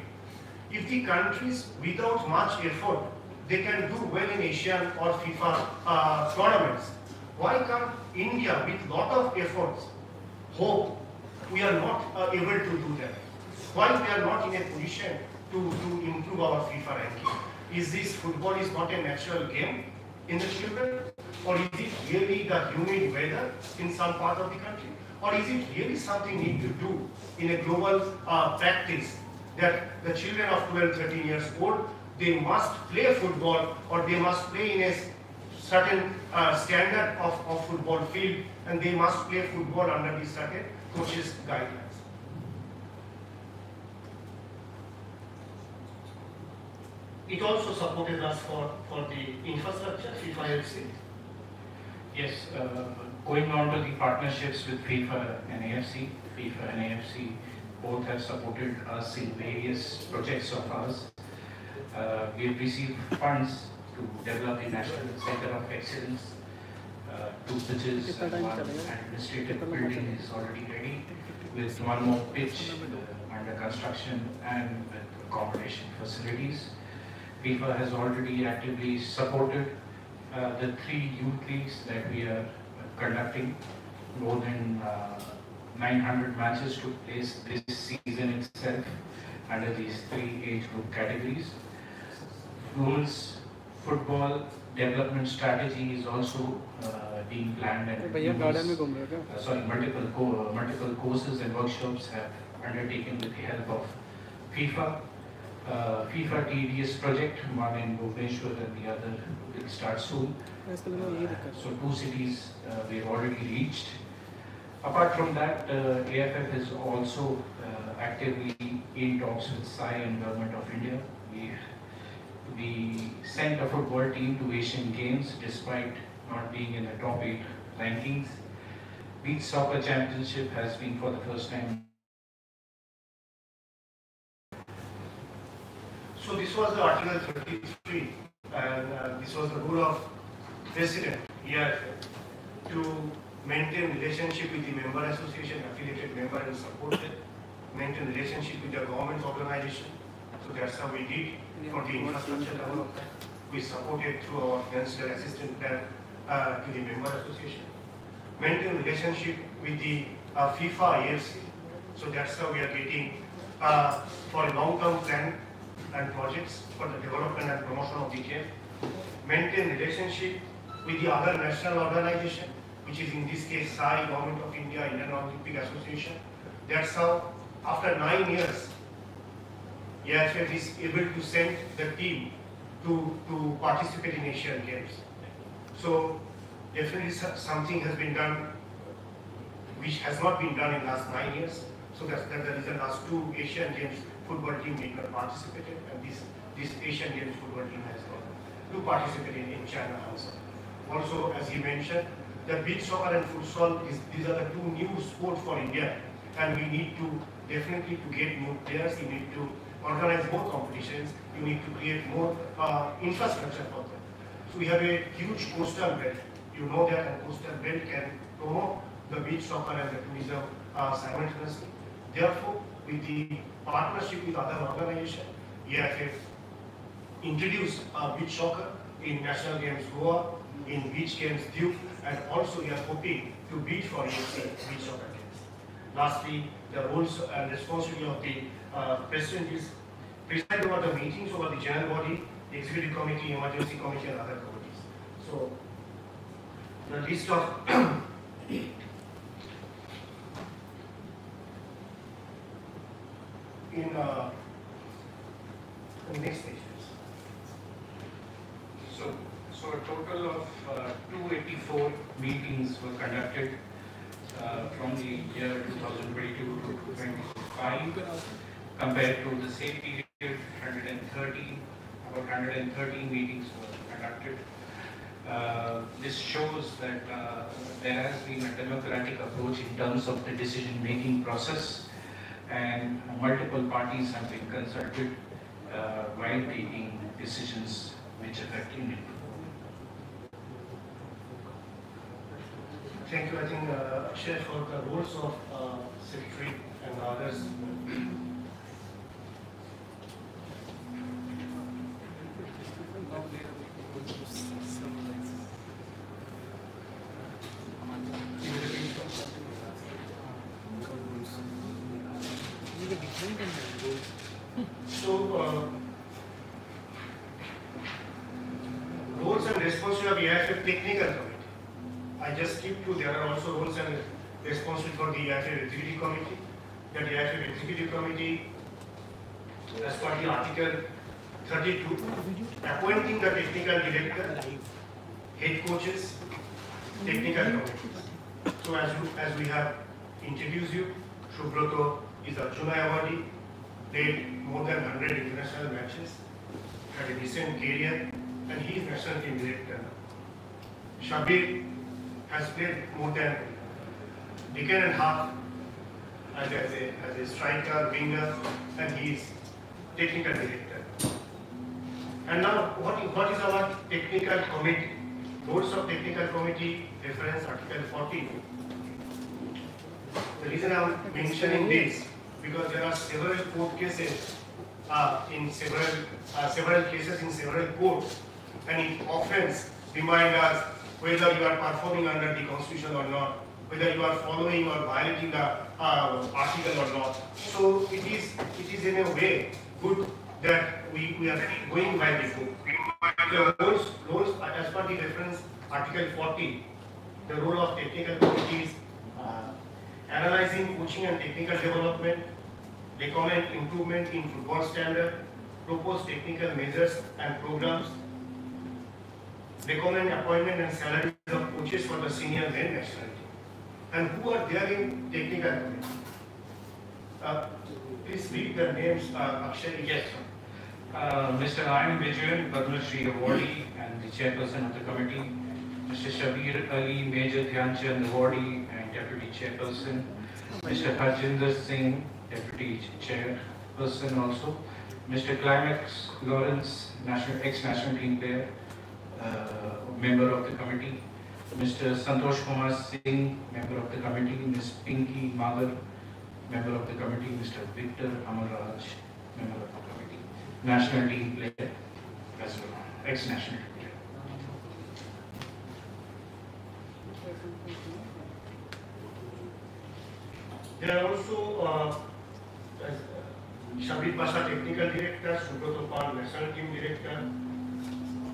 If the countries without much effort, they can do well in Asian or FIFA tournaments, why can't India with lot of efforts, hope, we are not able to do that? Why we are not in a position to improve our FIFA ranking? Is this football is not a natural game in the children? Or is it really the humid weather in some part of the country? Or is it really something we need to do in a global practice that the children of 12, 13 years old, they must play football or they must play in a certain standard of football field, and they must play football under the certain coaches' guidelines. It also supported us for the infrastructure, FIFA FC. Yes, going on to the partnerships with FIFA and AFC, FIFA and AFC both have supported us in various projects of ours. We have received funds to develop the National Center of Excellence. 2 pitches and 1 administrative building is already ready, with 1 more pitch under construction and with accommodation facilities. FIFA has already actively supported the 3 youth leagues that we are conducting. More than 900 matches took place this season itself under these 3 age group categories. Fluence football development strategy is also being planned, and भैया garden में घूम रहे हो क्या? sorry, multiple courses and workshops have undertaken with the help of FIFA. FIFA TDS project, one in Bhubaneswar and the other will start soon. So 2 cities we have already reached. Apart from that, AFF is also actively in talks with SAI and Government of India. We sent a football team to Asian Games despite not being in the top 8 rankings. Beach Soccer Championship has been for the first time. So this was the Article 33, and this was the rule of President EFF to maintain relationship with the member association, affiliated member and supported, maintain relationship with the government organization. So that's how we did for the infrastructure development. We supported through our financial assistance plan to the member association. Maintain relationship with the FIFA AFC. So that's how we are getting for a long-term plan and projects for the development and promotion of the game. Maintain relationship with the other national organization, which is in this case SAI, Government of India, Indian Olympic Association. That's how after 9 years, AFF is able to send the team to participate in Asian Games. So definitely something has been done which has not been done in last 9 years. So that's the reason last 2 Asian Games football team did not participate, and this Asian Games football team has got to participate in China also. Also, as he mentioned, the beach soccer and futsal, these are the 2 new sports for India, and we need to definitely to get new players. You need to organize more competitions. You need to create more infrastructure for them. So we have a huge coastal belt. You know that a coastal belt can promote the beach soccer and the tourism simultaneously. Therefore, with the partnership with other organizations, EFF introduced beach soccer in National Games Goa, in Beach Games Duke, and also we are hoping to bid for EFC beach soccer games. Lastly, the roles and responsibility of the President is preside over the meetings over the general body, the executive committee, emergency committee, and other committees. So, the list of in the next page, please. So a total of 284 meetings were conducted from the year 2022 to 2025, compared to the same period, about 113 meetings were conducted. This shows that there has been a democratic approach in terms of the decision-making process, and multiple parties have been consulted while taking decisions which affect India. Thank you. I think Akshay for the roles of secretary and others. So, roles and responsibility of EFF technical committee. I just skip to there are also roles and responsibility for the EFF executive committee. That EFF executive committee, as per the Article 32, appointing the technical director, head coaches, technical committees. So as we have introduced you, Subroto is Arjuna awardee, played more than 100 international matches, had a decent career, and he is national team director. Shabir has played more than a decade and a half as a striker, winger, and he is technical director. And now, what is our technical committee? Roles of technical committee, reference Article 14. The reason I am mentioning this, because there are several court cases in several cases in several courts, and it often reminds us whether you are performing under the constitution or not, whether you are following or violating the article or not. So it is in a way good that we are going by the book. The roles as per the reference Article 40, the role of technical committees, analyzing coaching and technical development, recommend improvement in football standard, propose technical measures and programs, recommend appointment and salaries of coaches for the senior men national team. And who are there in technical committee? Please read the names, Akshay. Yes, sir. Mr. Ian Vijayan, Padma Shri awardee and the chairperson of the committee. Mr. Shabir Ali, Major Dhyan Chand awardee and deputy chairperson. Mr. Harjinder Singh, deputy chairperson also. Mr. Climax Lawrence, ex-national team player, member of the committee. Mr. Santosh Kumar Singh, member of the committee. Ms. Pinky Magar, member of the committee. Mr. Victor Amarraj, member of the committee. National team player as well, ex-national team player. There are also Shabir Pasha, technical director, Subroto Pal, national team director,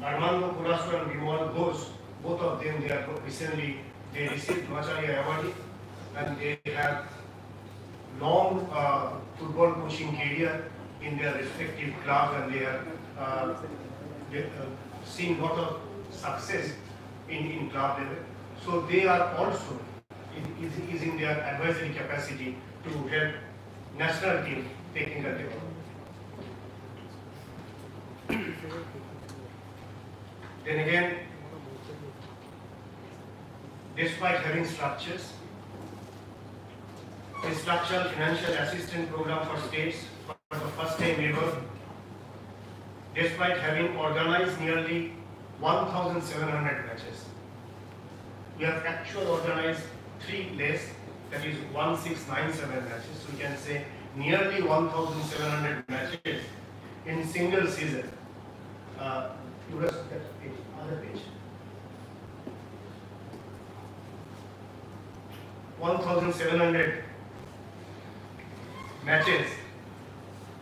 Armando Curasso and Bimal Ghosh, both of them, they are recently, they received Macharya Award and they have long football coaching career in their respective clubs, and they have seen lot of success in club level. So they are also is in their advisory capacity to help national team technical development. Then again, despite having structures, a structural financial assistance program for states for the first time ever, despite having organized nearly 1,700 matches. We have actually organized 3 less, that is 1,697 matches. So we can say nearly 1,700 matches in single season. You rest that page, other page. 1,700 matches,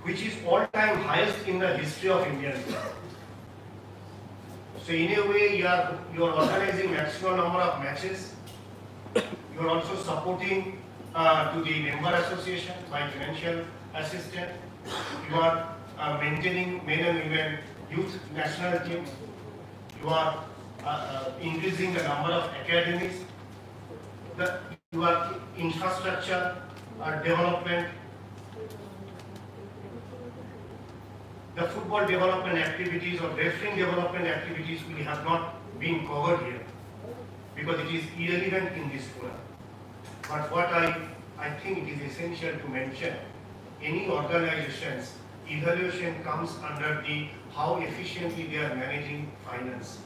which is all-time highest in the history of Indian football. So in a way, you are organizing maximum number of matches. You are also supporting to the member association by financial assistance. You are maintaining men and women youth national teams. You are increasing the number of academies. Your infrastructure development, the football development activities or refereeing development activities we have not been covered here because it is irrelevant in this forum. But what I think it is essential to mention, any organization's evaluation comes under the how efficiently they are managing finance.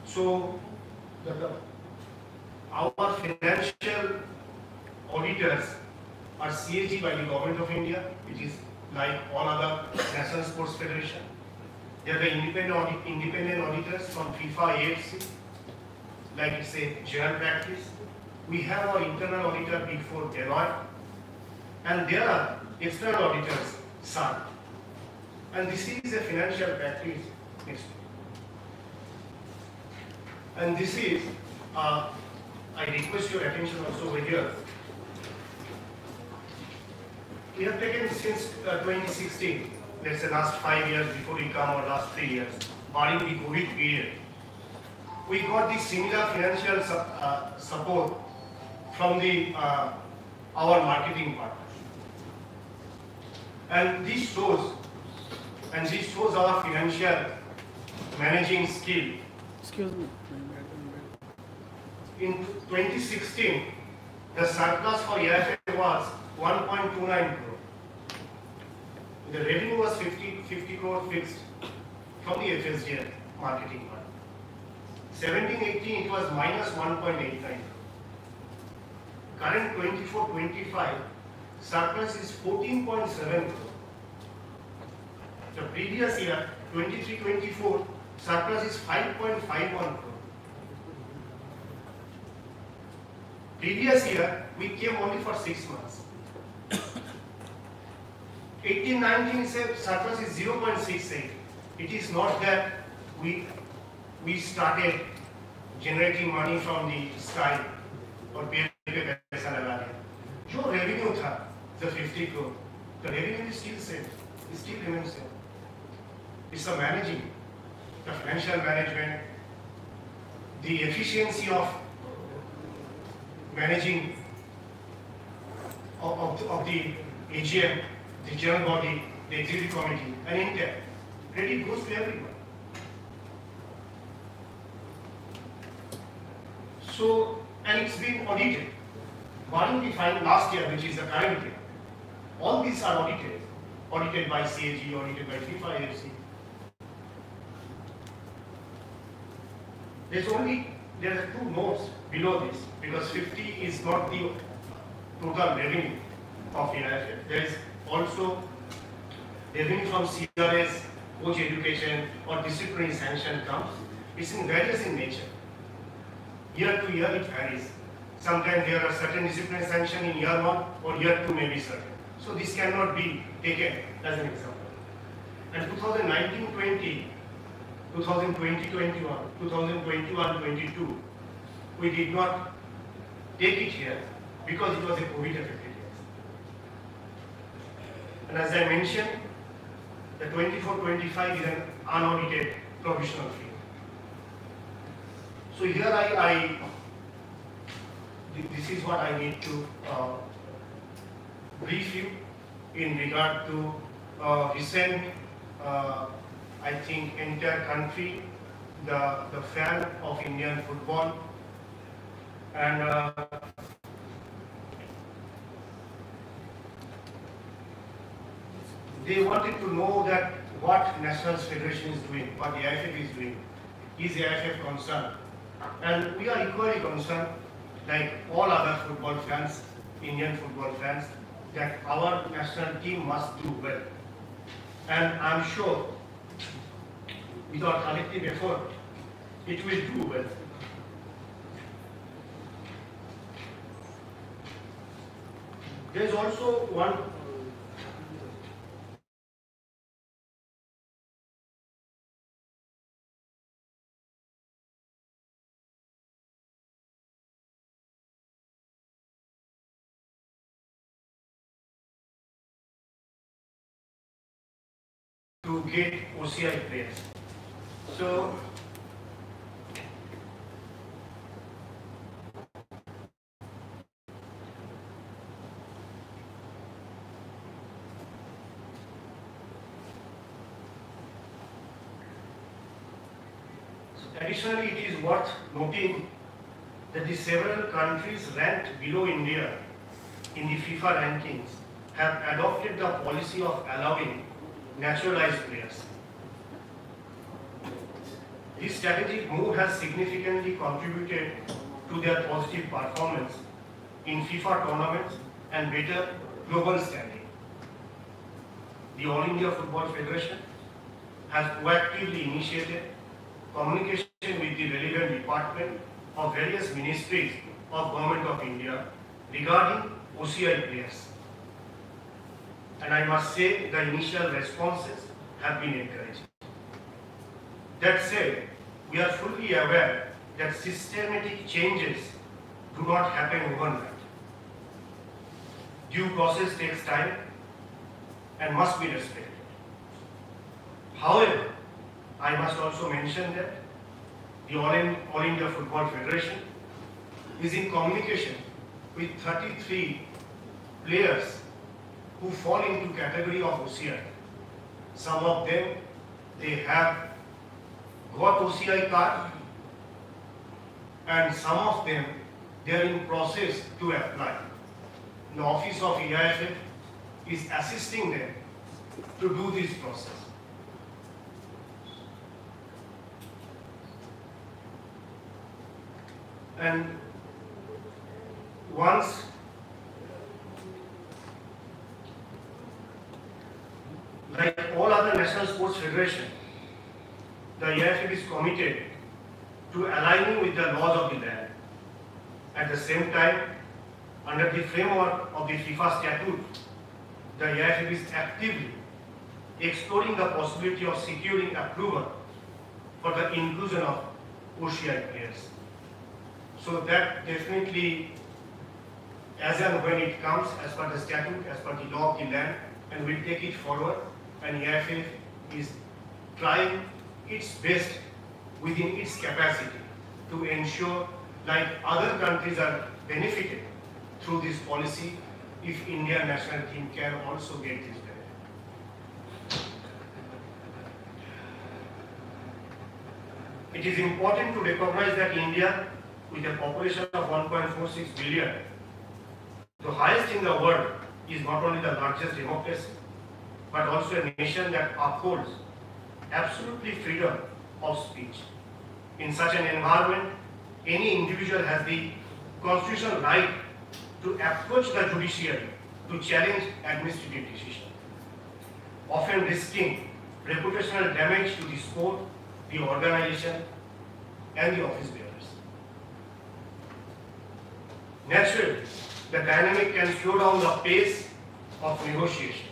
So our financial auditors are CAG by the Government of India, which is like all other national sports federation. They are the independent auditors from FIFA AFC, like it's a general practice. We have our internal auditor Big Four Deloitte, and there are external auditors, SAR. And this is a financial practice. Next. And this is, I request your attention also over here. We have taken since 2016, let's say last 5 years before we come, or last 3 years, barring the COVID period, we got the similar financial support from the our marketing partners. And this shows our financial managing skill. Excuse me. In 2016, the surplus for AFA was 1.29 crore. The revenue was 50 crore fixed from the FSDL marketing fund. 17-18 it was minus 1.89 crore. Current 24-25 surplus is 14.7 crore. The previous year 23-24 surplus is 5.51 crore. Previous year, we came only for 6 months. 18-19 surplus is 0.68. It is not that we started generating money from the sky or पेड़ पे पैसा लगा दिया. जो revenue था, the 50 crore, the revenue is still same, it still remains same. It's the managing, the financial management, the efficiency of managing of the AGM, the general body, the executive committee, and intent. Credit goes to everyone. So, and it's been audited. Barring the fine last year, which is the current year, all these are audited by CAG, audited by FIFA AFC. There are two notes below this, because 50 is not the total revenue of AIFF. There is also revenue from CRS, coach education, or disciplinary sanction comes. It's in various in nature. Year to year it varies. Sometimes there are certain disciplinary sanction in year 1 or year 2 may be certain. So this cannot be taken as an example. And 2019-20, 2020-21, 2021-22, we did not take it here because it was a COVID affected year. And as I mentioned, the 24-25 is an unaudited provisional fee. So here this is what I need to brief you in regard to recent, I think, entire country, the fan of Indian football, and they wanted to know that what National Federation is doing, what the AIFF is doing. Is the AIFF concerned? And we are equally concerned, like all other football fans, Indian football fans, that our national team must do well. And I'm sure, with our collective effort, it will do well. There is also one to get OCI players. So additionally, it is worth noting that the several countries ranked below India in the FIFA rankings have adopted the policy of allowing naturalized players. This strategic move has significantly contributed to their positive performance in FIFA tournaments and better global standing. The All India Football Federation has proactively initiated communication with the relevant department of various ministries of Government of India regarding OCI players. And I must say the initial responses have been encouraging. That said, we are fully aware that systematic changes do not happen overnight. Due process takes time and must be respected. However, I must also mention that the All India Football Federation is in communication with 33 players who fall into category of OCI. Some of them, they have got OCI card, and some of them, they are in process to apply. The office of AIFF is assisting them to do this process. And once like all other national sports federations, the AIFF is committed to aligning with the laws of the land. At the same time, under the framework of the FIFA statute, the AIFF is actively exploring the possibility of securing approval for the inclusion of OCI players. So that definitely, as and when it comes, as per the statute, as per the law of the land, and we'll take it forward, and AIFF is trying its best within its capacity to ensure, like other countries are benefited through this policy, if Indian national team can also get this benefit. It is important to recognize that India, with a population of 1.46 billion, the highest in the world, is not only the largest democracy, but also a nation that upholds absolutely freedom of speech. In such an environment, any individual has the constitutional right to approach the judiciary to challenge administrative decisions, often risking reputational damage to the sport, the organization, and the office bearers. Naturally, the dynamic can slow down the pace of negotiation,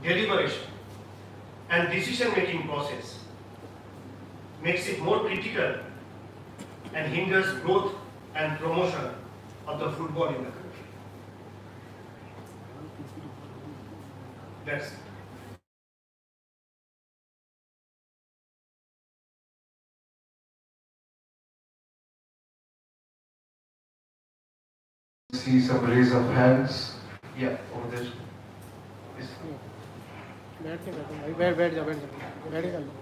deliberation, and decision-making process, makes it more critical and hinders growth and promotion of the football in the country. That's it. See some raise of hands. Yeah, over there. Yes. बैठ के बैठो भाई, बैठ जा बैठ कर लो.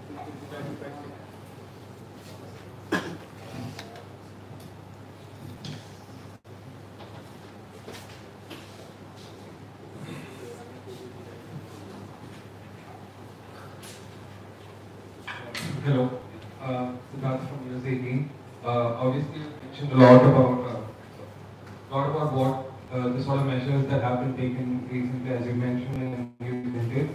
Hello, Siddharth from News 18. Obviously, you mentioned a lot about what the sort of measures that have been taken recently, as you mentioned and you hinted.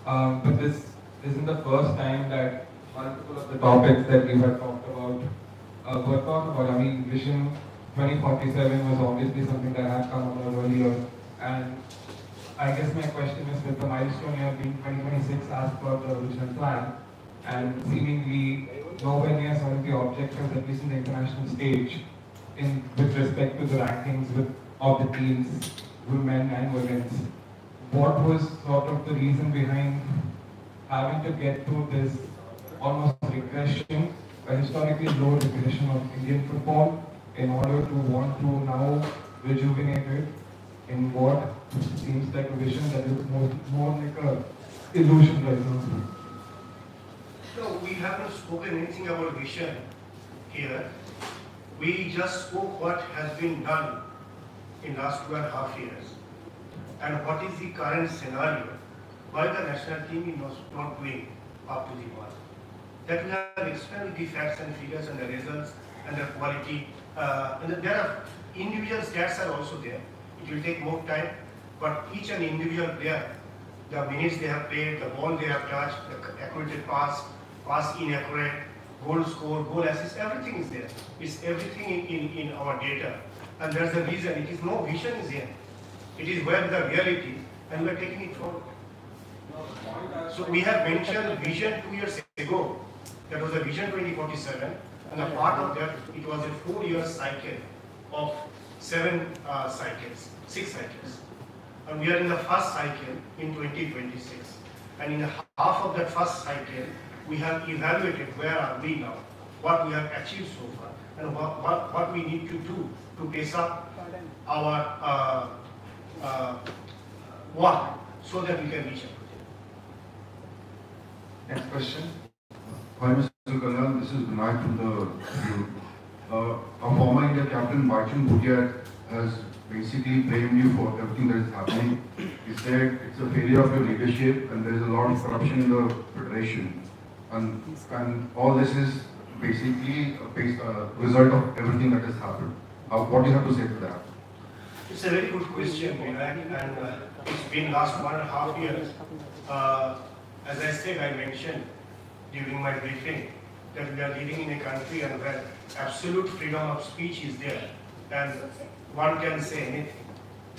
But this isn't the first time that multiple of the topics that you had talked about were talked about. I mean, Vision 2047 was obviously something that had come about earlier, and I guess my question is, with the milestone year being 2026 as per the original plan, and seemingly nowhere near some of the objectives, at least in the international stage, with respect to the rankings of the teams, women and women's. What was sort of the reason behind having to get to this almost regression, a historically low regression of Indian football, in order to want to now rejuvenate it in what seems like a vision that is more like a illusion right now? No, we haven't spoken anything about vision here. We just spoke what has been done in last 2.5 years and what is the current scenario, why the national team is not doing up to the mark. That we have explained the facts and figures and the results and the quality. And there are individual stats are also there. It will take more time, but each and individual player, the minutes they have played, the ball they have touched, the accurate pass inaccurate, goal score, goal assist, everything is there. It's everything in our data. And there's a reason. It is no vision is here. It is where the reality, and we are taking it forward. So we have mentioned vision 2 years ago. That was a vision 2047, and a part of that, it was a 4-year cycle of 6 cycles. And we are in the first cycle in 2026. And in half of that first cycle, we have evaluated where are we now, what we have achieved so far, and what we need to do to pace up our work so that we can reach it. Next question. Hi, Mr. Kalyan. This is Vinayak from the View. A former India captain, Bachchan Bhutia, has basically blamed you for everything that is happening. He said it's a failure of your leadership and there is a lot of corruption in the federation. And all this is basically a result of everything that has happened. What do you have to say to that? It's a very good question, Vinayak, and it's been last 1.5 years. As I said, I mentioned during my briefing that we are living in a country and where absolute freedom of speech is there, and one can say anything,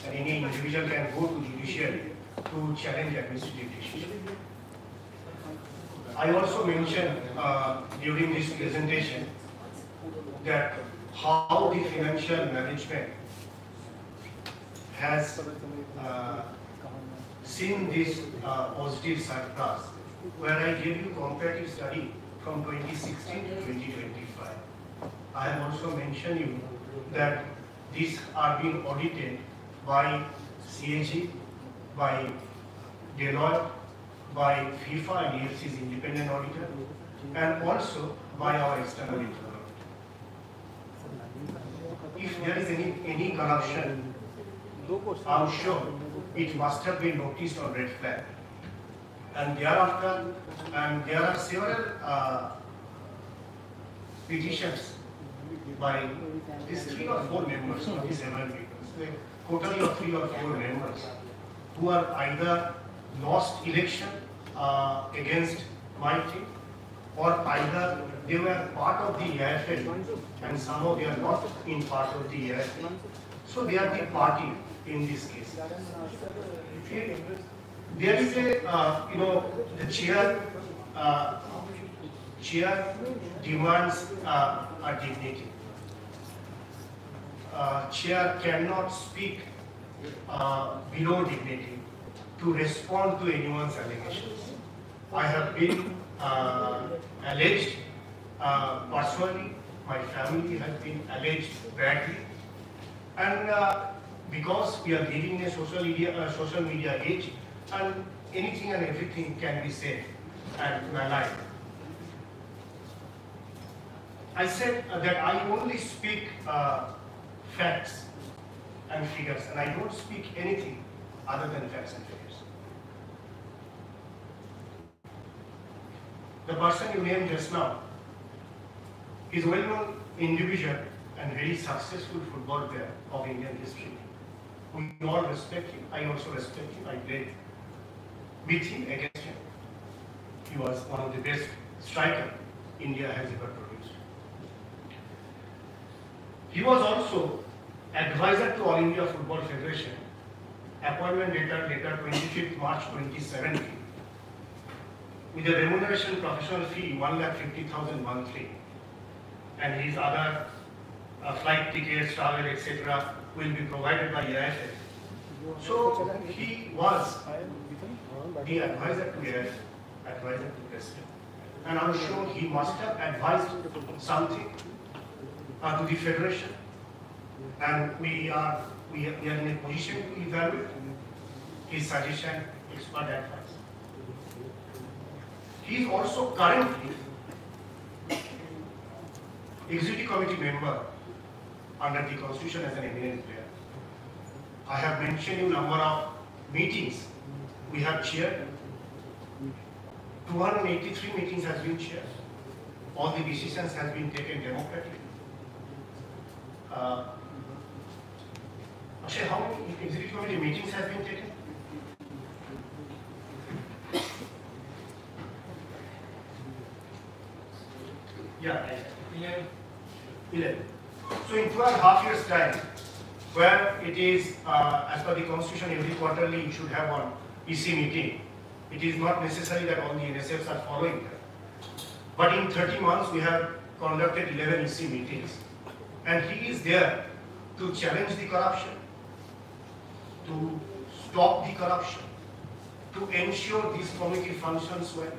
and any individual can go to judiciary to challenge administrative decisions. I also mentioned during this presentation that how the financial management has seen this positive surplus, where I gave you comparative study from 2016 to 2025. I have also mentioned you that these are being audited by CAG, by Deloitte, by FIFA and EFC's independent auditor, and also by our external internal auditor. If there is any corruption, I'm sure it must have been noticed on red flag. And thereafter, there are several petitions by these 3 or 4 members of these 7 people, totally of 3 or 4 members, who are either lost election against my team, or either they were part of the AIFL and somehow they are not in part of the AIFL. So they are the party in this case. There is a, the chair demands a dignity. Chair cannot speak below dignity to respond to anyone's allegations. I have been alleged personally, my family has been alleged badly, and because we are living in a social media age, and anything and everything can be said and lied. I said that I only speak facts and figures, and I don't speak anything other than facts and figures. The person you named just now is a well-known individual and very successful football player of Indian history. We all respect him. I also respect him. I played with him, against him. He was one of the best strikers India has ever produced. He was also advisor to All India Football Federation, appointment letter 25th March 2017, with a remuneration professional fee 1,50,000 monthly, and his other flight tickets, travel, etc. will be provided by AIFL. So he was the advisor to AIFL, advisor to President, and I'm sure he must have advised something to the Federation, and we are in a position to evaluate his suggestion, expert advice. He is also currently executive committee member under the Constitution as an eminent player. I have mentioned you number of meetings we have chaired. 283 meetings has been chaired. All the decisions has been taken democratically. Akshay, how many executive committee meetings have been taken? Yeah, 11. So in 2.5 years' time, where it is, as per the Constitution, every quarterly you should have one EC meeting. It is not necessary that all the NSFs are following that. But in 30 months, we have conducted 11 EC meetings. And he is there to challenge the corruption, to stop the corruption, to ensure this committee functions well.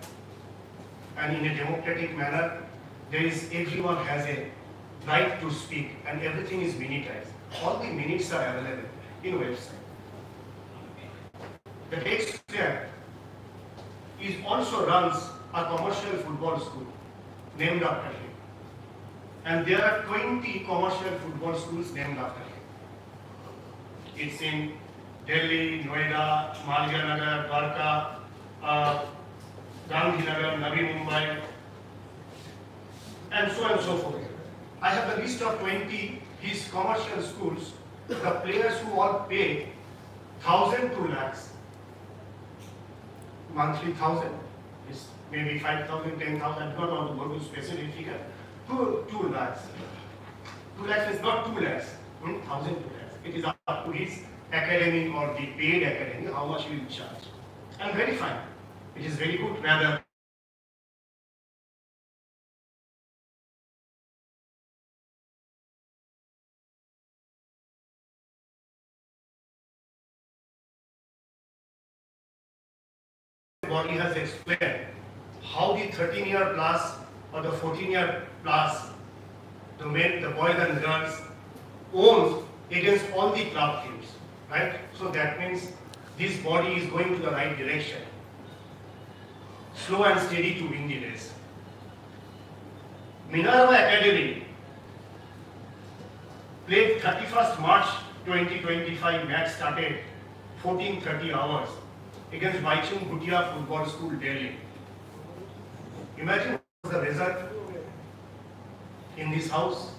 And in a democratic manner, everyone has a right to speak, and everything is minutized. All the minutes are available in website. The next player also runs a commercial football school named after him. And there are 20 commercial football schools named after him. It's in Delhi, Noida, Malvia Dwarka, Gandhinagar, Navi Mumbai, and so on and so forth. I have the list of 20 his commercial schools, the players who all pay 1,000 to lakhs, monthly 1,000, is maybe 5,000, 10,000, I do not want to go to specific figure, 2 lakhs. 2 lakhs is not 2 lakhs, 1,000 to lakhs. It is up to his academy or the paid academy, how much you will charge. And very fine. It is very good. Rather, body has explained how the 13-year plus or the 14-year plus, the men, the boys and girls, owns against all the club teams, right? So that means this body is going to the right direction. Slow and steady to win the race. Minerva Academy played 31st March 2025 match started 14:30 hours against Baichung Bhutia Football School, Delhi. Imagine the result in this house.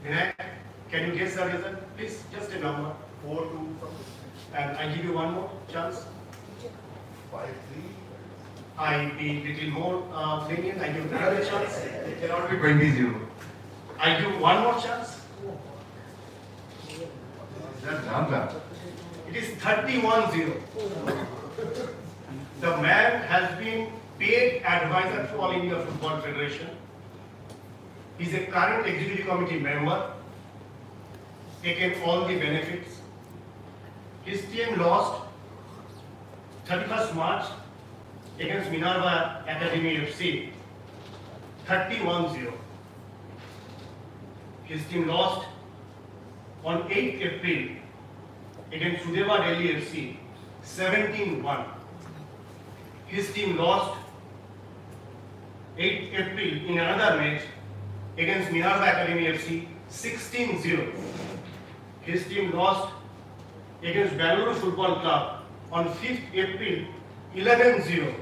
Vinayak, can you guess the result? Please, just a number. 4-2. And I give you one more chance. 5-3. I be little more lenient. I give another chance. It cannot be 20-0. I give one more chance. That's Ramla. It is 31-0. The man has been paid advisor to All India Football Federation. He is a current executive committee member, taken all the benefits. His team lost 31st March against Minerva Academy FC 31-0. His team lost on 8th April against Sudeva Delhi FC 17-1. His team lost 8th April in another match against Minerva Academy FC 16-0. His team lost against Bangalore Football Club on 5th April 11-0.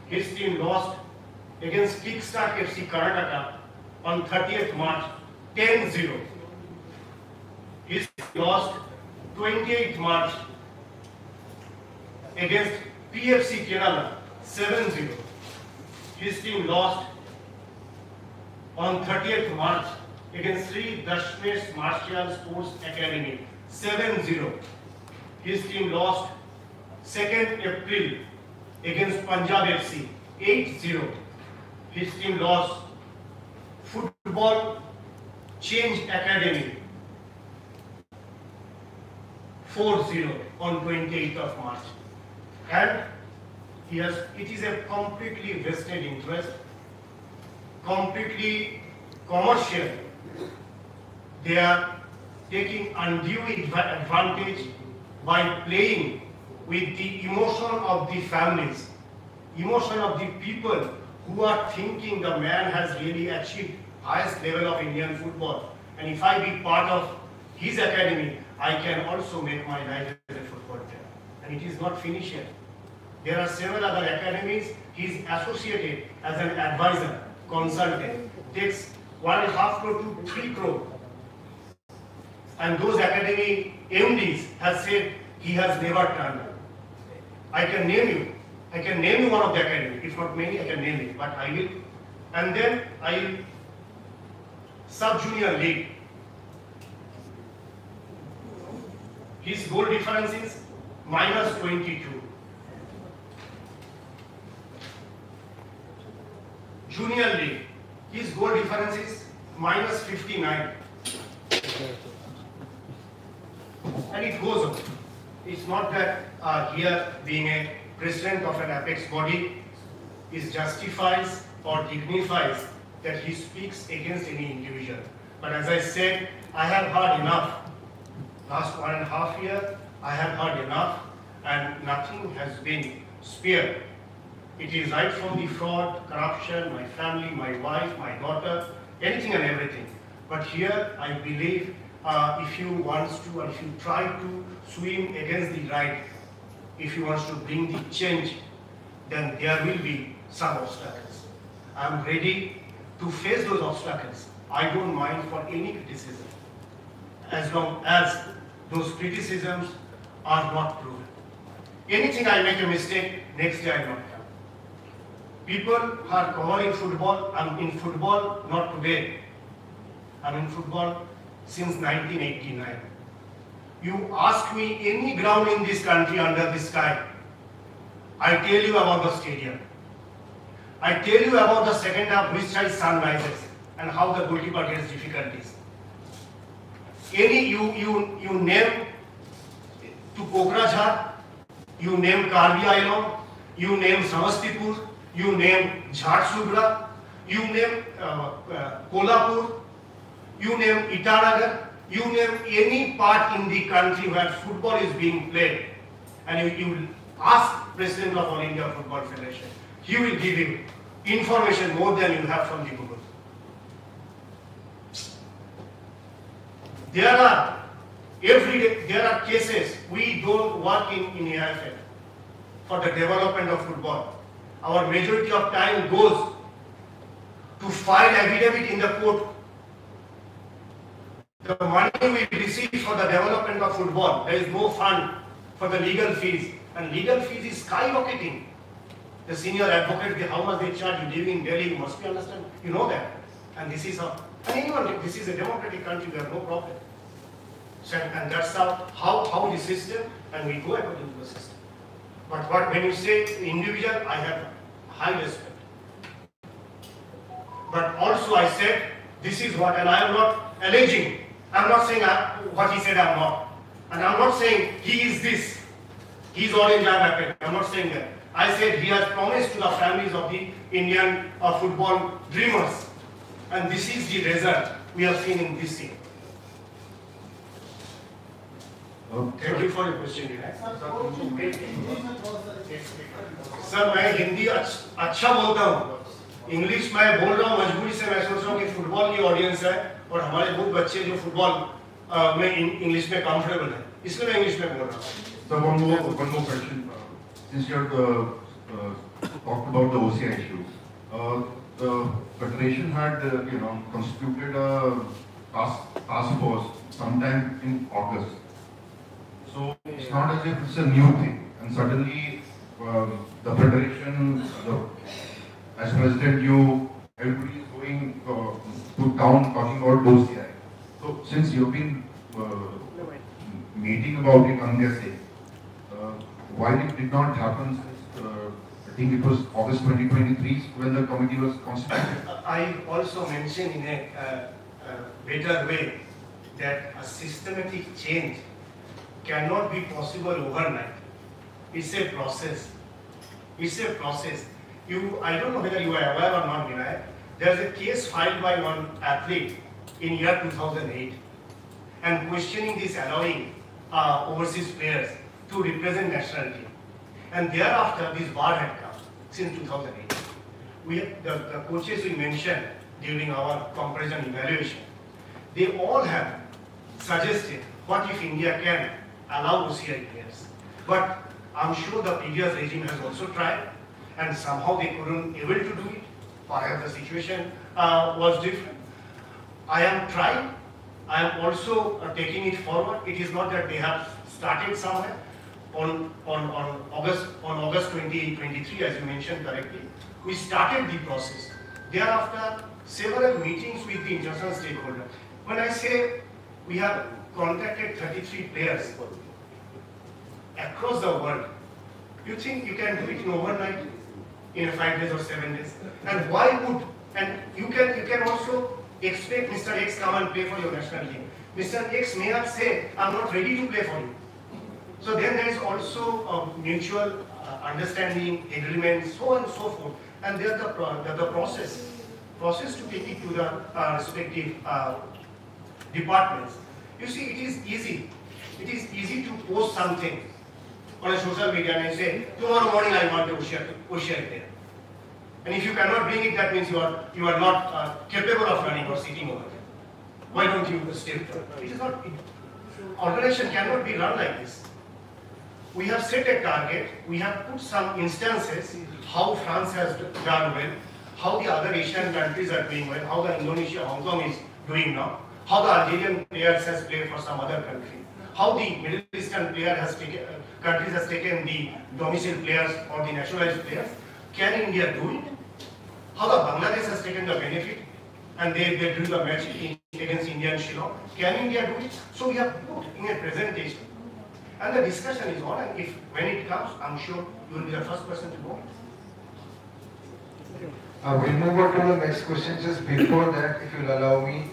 His team lost against Kickstart FC Karnataka on 30th March 10-0. His team lost 28th March against PFC Kerala 7-0. His team lost on 30th March against Sri Dashmesh Martial Sports Academy 7-0. His team lost 2nd April against Punjab FC 8-0. His team lost Football Change Academy 4-0 on 28th of March. And it is a completely vested interest, completely commercial. They are taking undue advantage by playing with the emotion of the families, emotion of the people who are thinking the man has really achieved highest level of Indian football. And if I be part of his academy, I can also make my life as a football player. And it is not finished yet. There are several other academies. He is associated as an advisor, consultant. Takes 1.5 crore to 3 crore. And those academy MDs have said he has never turned up. I can name you. I can name you one of the academy. If not many, I can name it. But I will. And then sub-junior league. His goal difference is -22. Junior league. His goal difference is -59. And it goes on. It's not that here being a president of an apex body is justifies or dignifies that he speaks against any individual. But as I said, I have heard enough. Last 1.5 years, I have heard enough, and nothing has been spared. It is right from the fraud, corruption, my family, my wife, my daughter, anything and everything. But here, I believe if you want to, or if you try to swim against the right, if you want to bring the change, then there will be some obstacles. I am ready to face those obstacles. I don't mind for any criticism, as long as those criticisms are not proven. Anything I make a mistake, next day I will not come. People are covering football. I'm in football not today. I'm in football since 1989. You ask me any ground in this country under the sky, I tell you about the stadium. I tell you about the second half which side sun rises and how the goalkeeper gets difficulties. Any you name to Kokrajhar, you name Karbi Aylon, you name Samastipur, you name Jharsuguda, you name Kolhapur, you name Itanagar, you name any part in the country where football is being played, and you ask President of All India Football Federation, he will give you information more than you have from the Google. There are every day there are cases we don't work in AIFF for the development of football. Our majority of time goes to file affidavit in the court. The money we receive for the development of football, there is no fund for the legal fees, and legal fees is skyrocketing. The senior advocate, how much they charge, you live in Delhi, you must be understand, you know that. And this is this is a democratic country, we have no problem. So, and that's how the system, and we go according to the system. But when you say individual, I have high respect. But also I said, this is what, and I am not alleging. I'm not saying what he said I'm not. And I'm not saying he is this. He is all in Jai. I'm not saying that. I said he has promised to the families of the Indian football dreamers. And this is the result we have seen in this scene. Thank you for your question. Sir मैं हिंदी अच्छा बोलता हूँ, English मैं बोल रहा हूँ मजबूरी से। मैं सोच रहा हूँ कि फुटबॉल की ऑडियंस है और हमारे बहुत बच्चे जो फुटबॉल में इंग्लिश में कंफर्टेबल है, इसलिए मैं इंग्लिश में बोल रहा हूँ। So one more question. Since you have talked about the OCI issue, the federation had constituted a task force sometime in August. So it's not as if it's a new thing, and suddenly the federation, as president, everybody is going to town talking about OCI. So since you've been meeting about it on their sake, why it did not happen since I think it was August 2023 when the committee was constituted? I also mentioned in a better way that a systematic change cannot be possible overnight. It's a process. It's a process. I don't know whether you are aware or not, Vinayak. There's a case filed by one athlete in year 2008 and questioning this allowing overseas players to represent national team. And thereafter, this bar had come since 2008. The coaches we mentioned during our comparison evaluation, they all have suggested what if India can allow OCI players. But I'm sure the previous regime has also tried, and somehow they couldn't able to do it. Perhaps the situation was different. I am trying. I am also taking it forward. It is not that they have started somewhere. On August 2023, as you mentioned correctly, we started the process. Thereafter, several meetings with the international stakeholders. When I say we have contacted 33 players across the world, you think you can do it in overnight, in 5 days or 7 days? And why would? And you can also expect Mr. X come and play for your national team. Mr. X may have said, I'm not ready to play for you. So then there is also a mutual understanding, agreement, so on and so forth. And there's the process to take it to the respective departments. You see, it is easy. It is easy to post something on a social media and say, tomorrow morning I want to OCI there. And if you cannot bring it, that means you are not capable of running or sitting over there. Why don't you stay? It is not. Organization cannot be run like this. We have set a target. We have put some instances how France has done well, how the other Asian countries are doing well, how the Indonesia, Hong Kong is doing now, how the Algerian players has played for some other country, how the Middle Eastern countries has taken the domicile players or the nationalized players. Can India do it? How the Bangladesh has taken the benefit and they drew the match in against India and Shillong. Can India do it? So we have put in a presentation. And the discussion is on, and if when it comes, I'm sure you will be the first person to know. We'll move on to the next question. Just before that, if you'll allow me,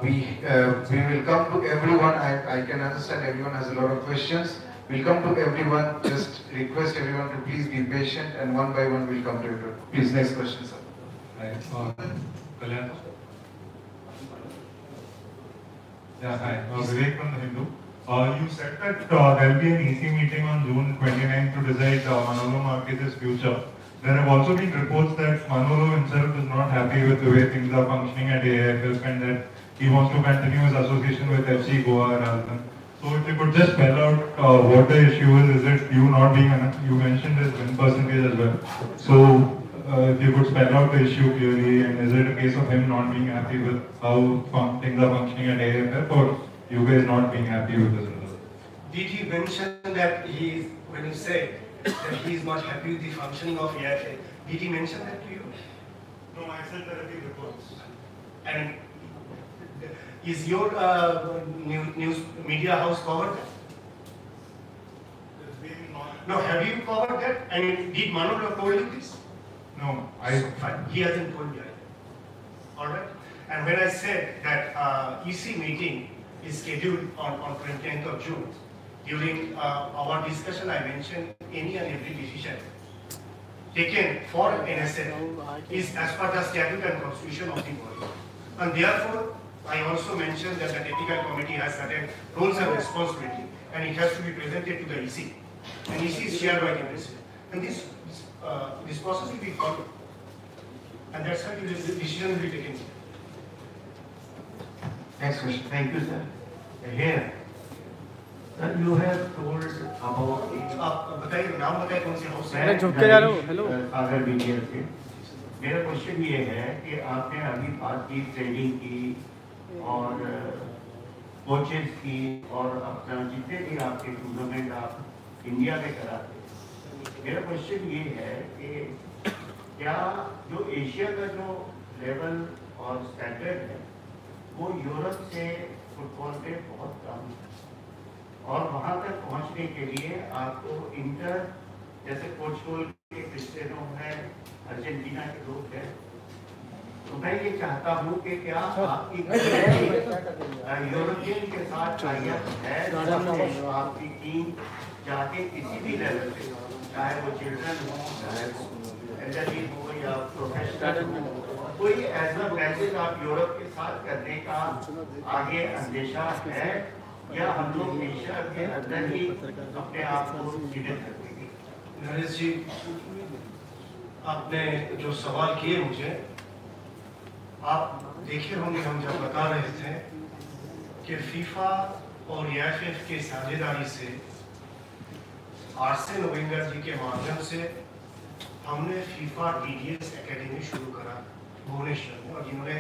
we will come to everyone. I can understand everyone has a lot of questions. We'll come to everyone. Just request everyone to please be patient, and one by one we'll come to everyone. Please, next question, sir. Hi, Kalyan. Yeah, hi. Vivek from the Hindu. You said that there will be an EC meeting on June 29th to decide Manolo Marquez's future. There have also been reports that Manolo himself is not happy with the way things are functioning at AIFF and that he wants to continue his association with FC Goa rather than. So if you could just spell out what the issue is it you not being, you mentioned his win percentage as well. So if you could spell out the issue clearly, and is it a case of him not being happy with how things are functioning at AIFF, or you guys not being happy with this result? Did he mention that when he said that he is not happy with the functioning of AIFF, did he mention that to you? No, I said there have been reports. And is your news media house covered that? No, have you covered that? And did Manolo told you this? No, He hasn't told you. Alright? And when I said that EC meeting is scheduled on 20th of June, during our discussion I mentioned any and every decision taken for NSL is as per the statute and constitution of the body. And therefore, I also mentioned that the technical committee has certain roles and responsibility, and it has to be presented to the EC. And EC is chaired by the president. And this process will be followed. And that's how the decision will be taken. Next question. Thank you, sir. Here, sir, you have told about बताइए नाम बताइए कौन से house अरे झुक के जा रहे हो हेलो सागर बीडीएल से मेरा क्वेश्चन ये है कि आपने अभी बात की ट्रेनिंग की और कोचेस की और अपना जितने भी आपके टूर्नामेंट आप इंडिया में कराते। मेरा क्वेश्चन ये है कि क्या जो एशिया का जो लेवल और स्टैंडर्ड है वो यूरोप से फुटबॉल में बहुत कम है, और वहाँ तक पहुँचने के लिए आपको इंटर जैसे पोर्चुगल के क्रिस्टियानो है, अर्जेंटीना के लोग हैं, तो मैं ये चाहता हूँ कि क्या आपकी यूरोपियन के साथ है आपकी टीम जाके किसी भी लेवल पे, चाहे वो चिल्ड्रन हो, एल्डरली हो या प्रोफेशनल हो, कोई ऐसा मैसेज आप यूरोप के साथ करने का आगे अंदेशा है या हम लोग एशिया के अंदर ही अपने आप को सीमित कर देंगे? नरेश जी, आपने जो सवाल किए मुझे, आप देखे होंगे हम जब बता रहे थे कि फीफा और एआईएफ के साझेदारी से आर्सेन वेंगर जी के माध्यम से हमने फीफा डीडीएस एकेडमी शुरू करा भुवनेश्वर में, और जिन्होंने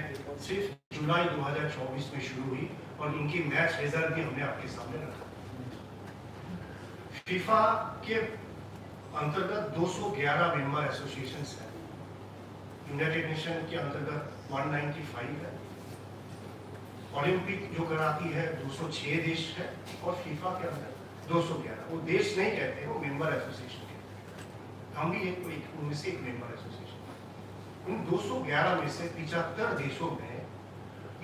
सिर्फ जुलाई 2024 में शुरू हुई, और इनकी मैच रिजल्ट भी हमने आपके सामने रखा। फीफा के अंतर्गत 211 मेंबर एसोसिएशन है, यूनाइटेड नेशन के अंतर्गत 195 है, ओलंपिक जो कराती है 206 देश है, और फीफा के अंदर 211। वो देश नहीं कहते, वो मेंबर एसोसिएशन के, हम भी उनमें से एक मेंबर एसोसिएशन। उन 211 में से 75 देशों में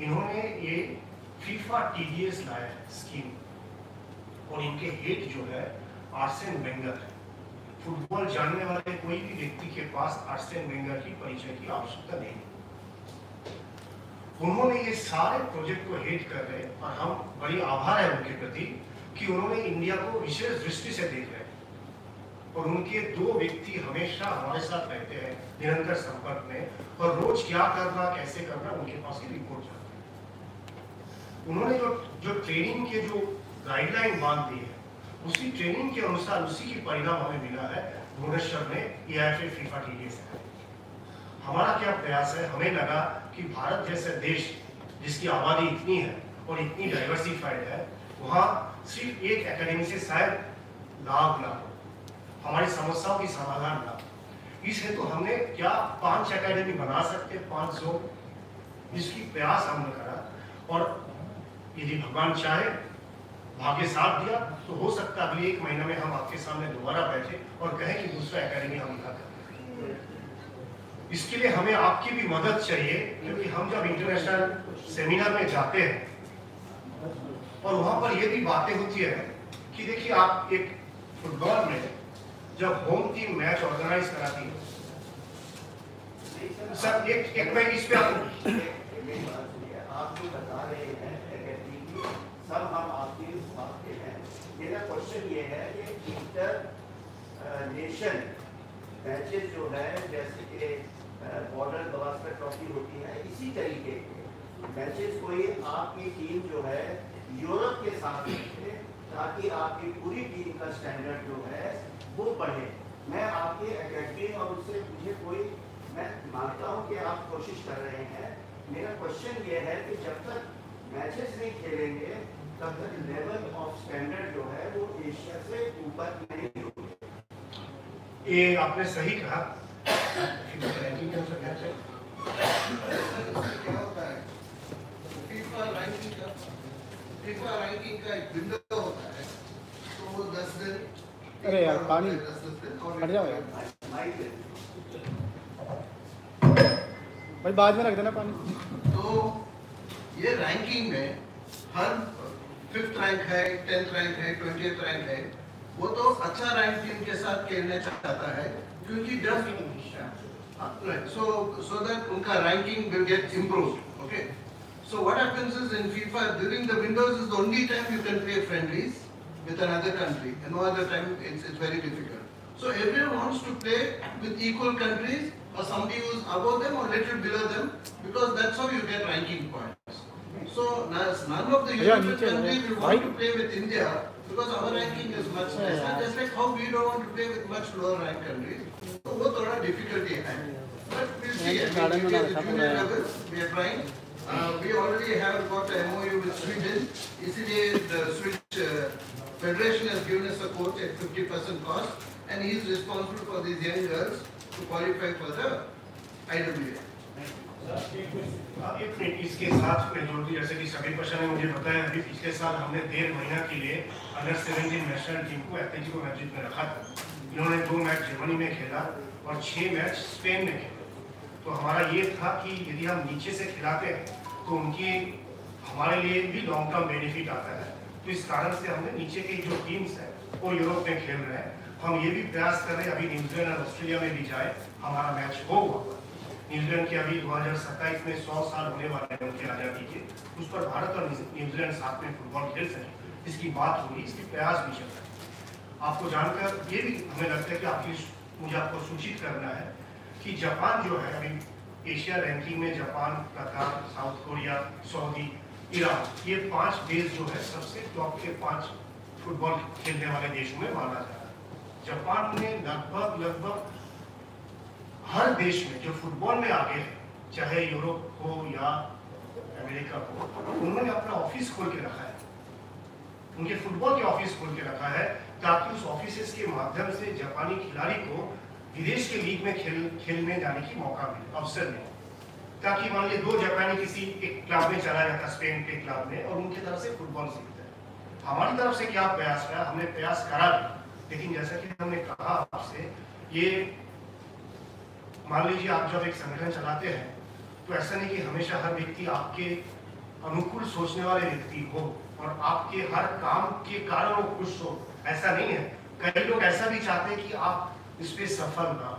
इन्होंने ये फीफा टीडीएस लाया है स्कीम, और इनके हेड जो है आर्सेन वेंगर है। फुटबॉल जानने वाले कोई भी व्यक्ति के पास आर्सेन वेंगर की परिचय की आवश्यकता नहीं। उन्होंने ये सारे प्रोजेक्ट को हेड कर रहे, और हम बड़ी आभार है उनके प्रति कि उन्होंने इंडिया को विशेष दृष्टि से देख रहे हैं, और उनके 2 व्यक्ति हमेशा हमारे साथ रहते हैं निरंतर संपर्क में, और रोज क्या करना कैसे करना उनके पास की रिपोर्ट जाती है। उन्होंने जो ट्रेनिंग के जो गाइडलाइन बांध दी है, उसी ट्रेनिंग के अनुसार उसी की परिणाम हमें मिला है भुवनेश्वर में एआईएफ फीफा टीडीएस। हमारा क्या प्रयास है, हमें लगा कि भारत जैसे देश जिसकी आबादी इतनी है और इतनी डाइवर्सिफाइड है, वहाँ सिर्फ एक एकेडमी से शायद लाभ ना हो, हमारी समस्याओं की समाधान ना हो। इस हेतु हमने क्या 5 एकेडमी बना सकते, 5 जोन, इसकी प्रयास हमने करा, और यदि भगवान चाहे, भाग्य साथ दिया, तो हो सकता है अगले 1 महीने में हम आपके सामने दोबारा बैठे और कहें कि दूसरा एकेडमी हम यहाँ करते हैं। इसके लिए हमें आपकी भी मदद चाहिए, क्योंकि हम जब इंटरनेशनल सेमिनार में जाते हैं और वहां पर ये भी बातें होती है कि देखिए आप एक फुटबॉल में जब होम टीम मैच ऑर्गेनाइज कराती है, सर एक मैं इस पे आप जो बता रहे हैं सब हम आपकी बात के हैं। मेरा क्वेश्चन ये है कि इंटर नेशन मैचेस जो है, जैसे कि बॉर्डर गवास्कर ट्रॉफी होती है, इसी तरीके के मैचेस कोई आपकी टीम जो है यूरोप के साथ खेले, ताकि आपकी पूरी टीम का स्टैंडर्ड जो है वो बढ़े। मैं आपकी एकेडमी और उससे मुझे कोई, मैं मानता हूँ कि आप कोशिश कर रहे हैं। मेरा क्वेश्चन ये है कि जब तक मैचेस नहीं खेलेंगे तब तक लेवल ऑफ स्टैंडर्ड जो है वो एशिया से ऊपर नहीं होगा। ये आपने सही कहा। क्या होता है, फीफा रैंकिंग का एक विंडो होता है, तो वो 10 दिन। अरे यार पानी 10 दिन और हट जाओ यार भाई, बाद में रख देना पानी। तो ये रैंकिंग में हर 5th रैंक है, 10th रैंक है, 20th रैंक है, वो तो अच्छा रैंक टीम के साथ खेलना चाहता है, क्योंकि so that उनका ranking will get improved. Okay. So what happens is in FIFA during the windows is the only time you can play friendlies with another country, and no other time it's very difficult. So everyone wants to play with equal countries or somebody who's above them or little below them, because that's how you get ranking points. So none of the European countries will want to play with India because our ranking is much lesser, just like how we don't want to play with much lower ranked countries. So वो थोड़ा difficulty है, but we'll see. At the junior level, we are trying. We already have got a MOU with Sweden. इसीलिए the Swedish Federation has given us a coach at 50% cost, and he is responsible for these young girls to qualify for the IWA. एक minute इसके साथ में जोड़ दी, जैसे कि सभी question ने मुझे बताया, अभी पिछले साल हमने 1.5 महीना के लिए अंडर 17 नेशनल टीम को एथलेटिको मैड्रिड में रखा था। इन्होंने 2 मैच जर्मनी में खेला और 6 मैच स्पेन में खेला। तो हमारा ये था कि यदि हम नीचे से खिलाते हैं तो उनकी हमारे लिए भी लॉन्ग टर्म बेनिफिट आता है। तो इस कारण से हमने नीचे की जो टीम्स है वो यूरोप में खेल रहे हैं। हम ये भी प्रयास कर रहे हैं अभी न्यूजीलैंड और ऑस्ट्रेलिया में भी जाए, हमारा मैच हो। न्यूजीलैंड के अभी 2027 में 100 साल होने वाले हैं उनकी आज़ादी के, उस पर भारत और न्यूजीलैंड साथ में फुटबॉल खेल सके, इसकी बात होगी, इसकी प्रयास भी चल रहा है। आपको जानकर ये भी हमें लगता है कि मुझे आपको सूचित करना है कि जापान जो है अभी एशिया रैंकिंग में, जापान, कतार, साउथ कोरिया, सऊदी, ईरान, ये 5 देश जो है सबसे टॉप के 5 फुटबॉल खेलने वाले देशों में माना जा रहा है। जापान ने लगभग हर देश में जो फुटबॉल में आगे है, चाहे यूरोप हो या अमेरिका हो, उन्होंने अपना ऑफिस खोल के रखा है, उनके फुटबॉल के ऑफिस खोल के रखा है, ताकि उस ऑफिस के माध्यम से जापानी खिलाड़ी को विदेश के लीग में खेलने जाने की मौका मिले, अवसर मिले, ताकि मान लीजिए 2 जापानी किसी एक क्लब में चला जाता, स्पेन के क्लब में, और उनकी तरफ से फुटबॉल सीखता है। हमारी तरफ से क्या प्रयास करा, हमने प्रयास करा, लेकिन जैसा कि हमने कहा आपसे, ये मान लीजिए आप जब एक संगठन चलाते हैं तो ऐसा नहीं कि हमेशा हर व्यक्ति आपके अनुकूल सोचने वाले व्यक्ति हो और आपके हर काम के कारण वो खुश हो, ऐसा नहीं है। कई लोग ऐसा भी चाहते हैं कि आप इस पे सफल ना।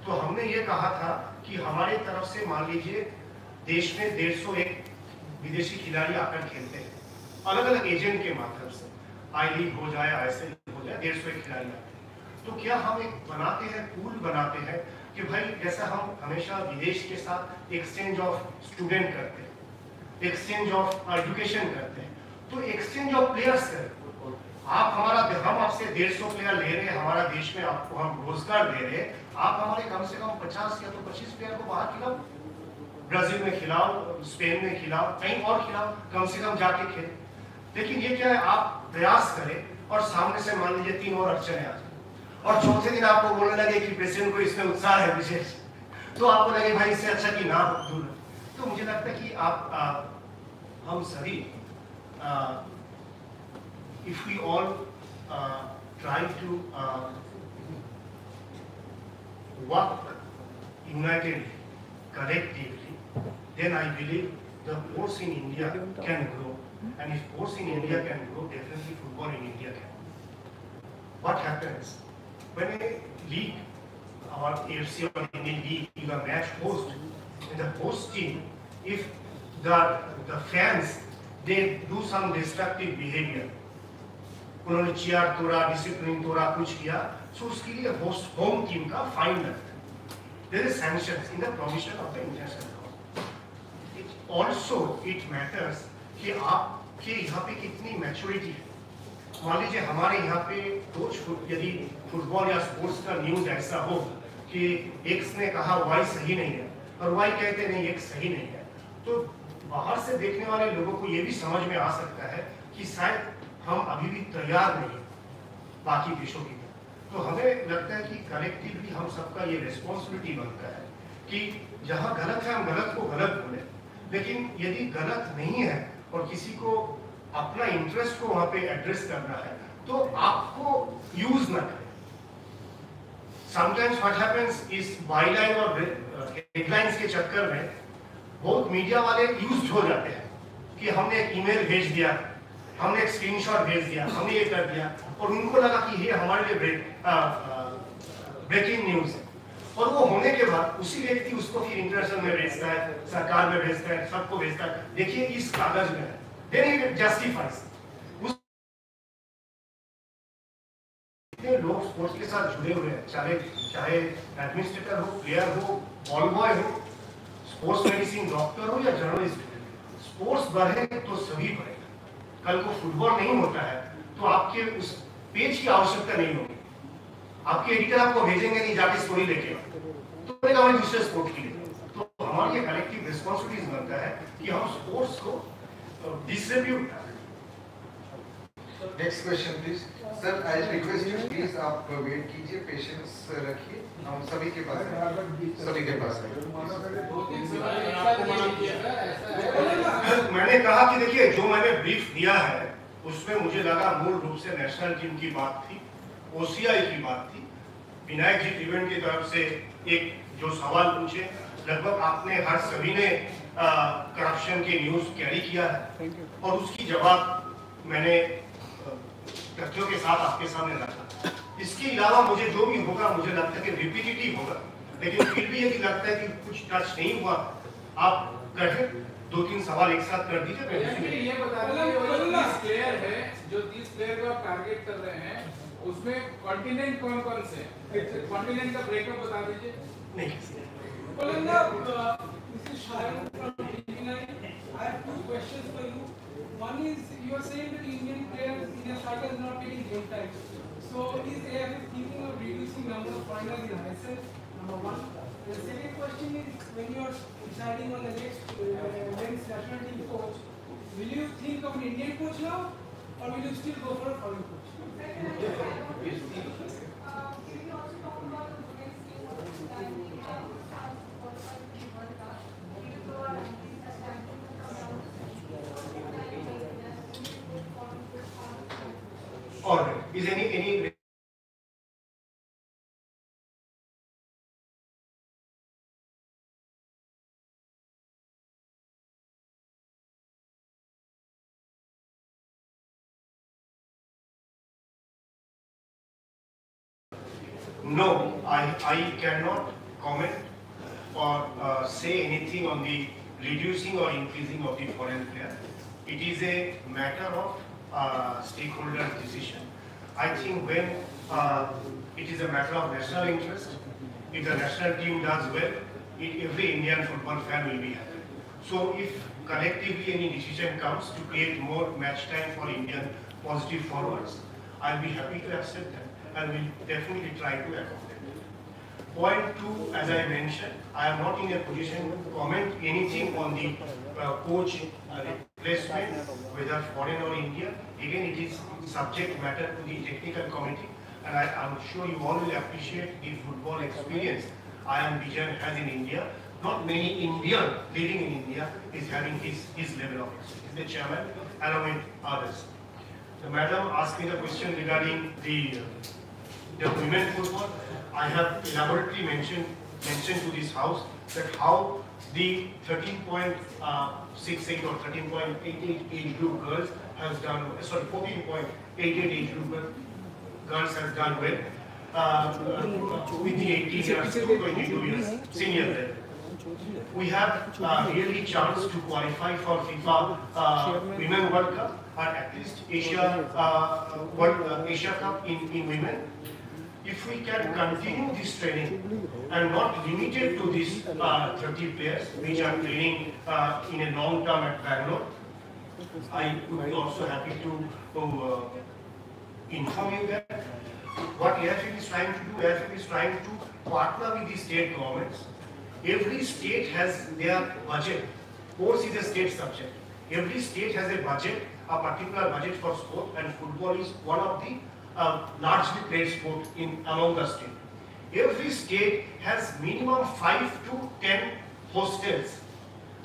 तो हमने ये कहा था कि हमारे तरफ से मान लीजिए देश में 151 विदेशी खिलाड़ी आकर खेलते हैं, अलग अलग एजेंट के माध्यम से, आई लीग हो जाए, ISL हो जाए, 151 खिलाड़ी आते हैं। तो क्या हम एक बनाते हैं, पूल बनाते हैं कि भाई जैसा हम हमेशा विदेश के साथ एक्सचेंज ऑफ स्टूडेंट करते हैं, एक्सचेंज ऑफ एजुकेशन करते हैं, तो एक्सचेंज ऑफ प्लेयर्स करें। हम आपसे 150 प्लेयर ले रहे हैं, हमारा देश में आपको हम रोजगार दे रहे हैं, आप हमारे कम से कम 50 या तो 25 प्लेयर को बाहर खिलाओ, ब्राजील में खिलाओ, स्पेन में खिलाओ, कहीं और खिलाओ, कम से कम जाके खेल। लेकिन ये क्या है, आप प्रयास करें और सामने से मान लीजिए 3 और अड़चने आ जाए और चौथे दिन आपको बोलने लगे कि प्रेसिडेंट को इसमें उत्साह है विशेष, तो आपको लगे भाई इससे अच्छा कि ना हो दूर। तो मुझे लगता है कि आप हम सभी if we all try to work unitedly, collectively, then I believe the sports in India can grow. And if sports in India can grow, definitely football in India can. What happens when a league, or AFC or any league, is a match host, in the host team, if the fans, they do some destructive behavior, उन्होंने chair तोड़ा, discipline तोड़ा, कुछ किया, so उसके लिए host home team का fine लगता है. There is sanctions in the provision of the international law. It also matters कि आपके यहाँ पे कितनी मैच्योरिटी है. मान लीजिए हमारे यहाँ पे कोच यदि फुटबॉल या स्पोर्ट्स का न्यूज ऐसा हो कि एक्स ने कहा वाई सही नहीं है और वाई कहते नहीं एक्स सही नहीं है, तो बाहर से देखने वाले लोगों को ये भी समझ में आ सकता है कि शायद हम अभी भी तैयार नहीं बाकी देशों की. तो हमें लगता है कि कलेक्टिवली हम सबका ये रिस्पॉन्सिबिलिटी बनता है कि जहाँ गलत है हम गलत को गलत बोले, लेकिन यदि गलत नहीं है और किसी को अपना इंटरेस्ट को वहाँ पे एड्रेस करना है तो आपको यूज ना करें. समटाइम्स व्हाट हैपेंस इस बाईलाइन और हेडलाइंस के चक्कर में बहुत मीडिया वाले यूज हो जाते हैं कि हमने एक ईमेल भेज दिया, हमने एक स्क्रीनशॉट भेज दिया, हमने ये कर दिया, और उनको लगा कि ये हमारे लिए ब्रेकिंग न्यूज है. और वो होने के बाद उसी व्यक्ति उसको फिर इंटरनेशनल में भेजता है, सरकार में भेजता है, सबको भेजता है, देखिए इस कागज में है, देन इट जस्टिफाइज. इतने लोग स्पोर्ट्स के साथ जुड़े हुए हैं, चाहे एडमिनिस्ट्रेटर हो, प्लेयर हो, बॉल बॉय हो, स्पोर्ट्स मेडिसिन डॉक्टर हो या जर्नलिस्ट. स्पोर्ट्स बढ़े तो सभी बढ़ेगा. कल को फुटबॉल नहीं होता है तो आपके उस पेज की आवश्यकता नहीं होगी. आपके एडिटर आपको भेजेंगे नहीं जाके स्टोरी लेके, तो हमारे दूसरे स्पोर्ट के लिए. तो हमारी ये कलेक्टिव रिस्पॉन्सिबिलिटीज बनता है कि हम स्पोर्ट्स को डिस्ट्रीब्यूट करें. Next question please. Sir I request you please आप वेट कीजिए, पेशेंस रखिए, हम सभी के पास है, सभी के पास है. मैंने कहा कि देखिए जो मैंने ब्रीफ दिया है उसमें मुझे लगा मूल रूप से नेशनल टीम की बात थी, ओसीआई की बात थी. विनायक जी त्रिवेणी की तरफ से एक जो सवाल पूछे, लगभग आपने हर सभी ने करप्शन के न्यूज कैरी किया है और उसकी जवाब मैंने तथ्यों के साथ आपके सामने रखा. इसके अलावा मुझे जो भी होगा मुझे लगता है कि रिपीटिटिव होगा, लेकिन फिर भी यदि लगता है कि कुछ टच नहीं हुआ, आप कहें 2-3 सवाल एक साथ कर दीजिए. ये बता दीजिए 30 प्लेयर है, जो 30 प्लेयर को आप टारगेट कर रहे हैं, उसमें कॉन्टिनेंट कौन कौन से हैं? कॉन्टिनेंट का ब्रेकअप बता दीजिए. नहीं. This is Shayan from TV9. I have 2 questions for you. One is, you are saying that Indian players, Indian strikers are not getting game time. So is AIF thinking of reducing number of foreigners in ISL? Number 1. The second question is, when you are deciding on the next men's national team coach, will you think of an Indian coach now, or will you still go for a foreign coach? Or is any No, I cannot comment or say anything on the reducing or increasing of the foreign player. It is a matter of stakeholder decision. I think when it is a matter of national interest, if the national team does well, every Indian football fan will be happy. So if collectively any decision comes to create more match time for Indian positive forwards, I'll be happy to accept that and will definitely try to accommodate. Point 2, as I mentioned, I am not in a position to comment anything on the coach replacement, whether foreign or India. Again, it is subject matter to the technical committee, and I am sure you all will appreciate the football experience IIM Vision has in India. not many Indian living in India is having his level of experience. The chairman, along with others. The madam asked me the question regarding the women football. I have elaborately mentioned to this house that how the 13.68 or 13.88 age group girls has done, sorry, 14.88 age group girls has done well with the 18 years to 22 years senior level. We have really chance to qualify for FIFA Women World Cup or at least Asia Cup in women. If we can continue this training and not limited to these 30 players which are training in a long term at Bangalore, I would be also happy to inform you that what AFF is trying to do, AFF is trying to partner with the state governments. Every state has their budget. Sports is a state subject. Every state has a budget, a particular budget for sport, and football is one of the largely played sport among the state. Every state has minimum 5 to 10 hostels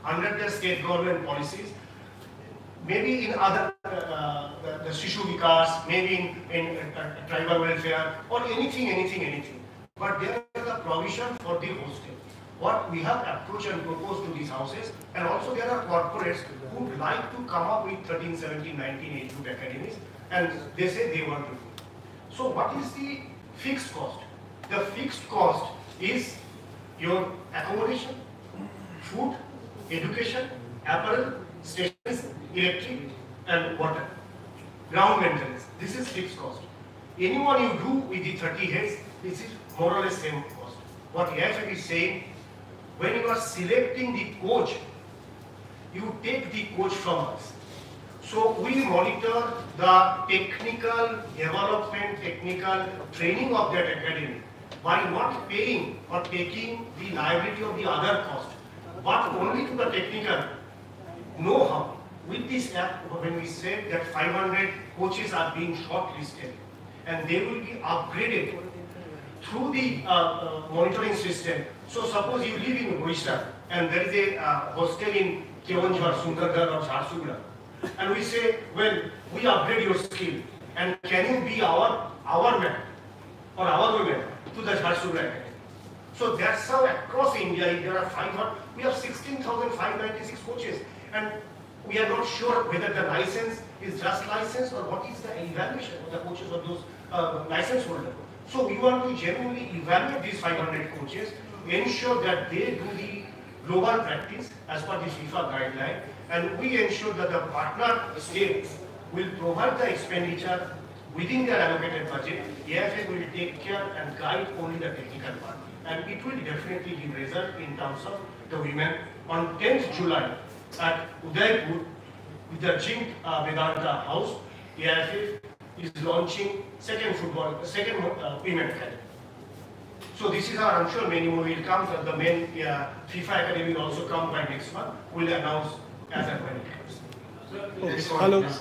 under their state government policies. Maybe in other, the Shishu Vikas, maybe in tribal welfare, or anything. But there is a provision for the hostel. What we have approached and proposed to these houses, and also there are corporates who would like to come up with 13, 17, 19 age group academies, and they say they want to do. So what is the fixed cost? The fixed cost is your accommodation, food, education, apparel, stations, electric, and water. Ground maintenance. This is fixed cost. Anyone you do with the 30 heads, this is more or less same cost. What AFF is saying, when you are selecting the coach, you take the coach from us. So we monitor the technical development, technical training of that academy by not paying or taking the liability of the other cost, but only to the technical know-how. With this app, when we said that 500 coaches are being shortlisted and they will be upgraded through the monitoring system. So suppose you live in Odisha and there is a hostel in Keonjhar, Sundargarh or Jharsuguda, and we say, well, we upgrade your skill and can you be our man or our women to the Jharsuguda Academy. So that's how across India there are we have 16,596 coaches, and we are not sure whether the license is just license or what is the evaluation of the coaches of those license holders. So we want to genuinely evaluate these 500 coaches, ensure that they do the global practice as per the FIFA guideline, and we ensure that the partner states will provide the expenditure within their allocated budget. AFF will take care and guide only the technical part, and it will definitely give result in terms of the women. On 10th July at Udaipur with the Jink Vedanta House, AFF is launching second women academy. So this is our, I'm sure many more will come. The main FIFA academy will also come by next month. We'll announce as and when it comes. Hello. So,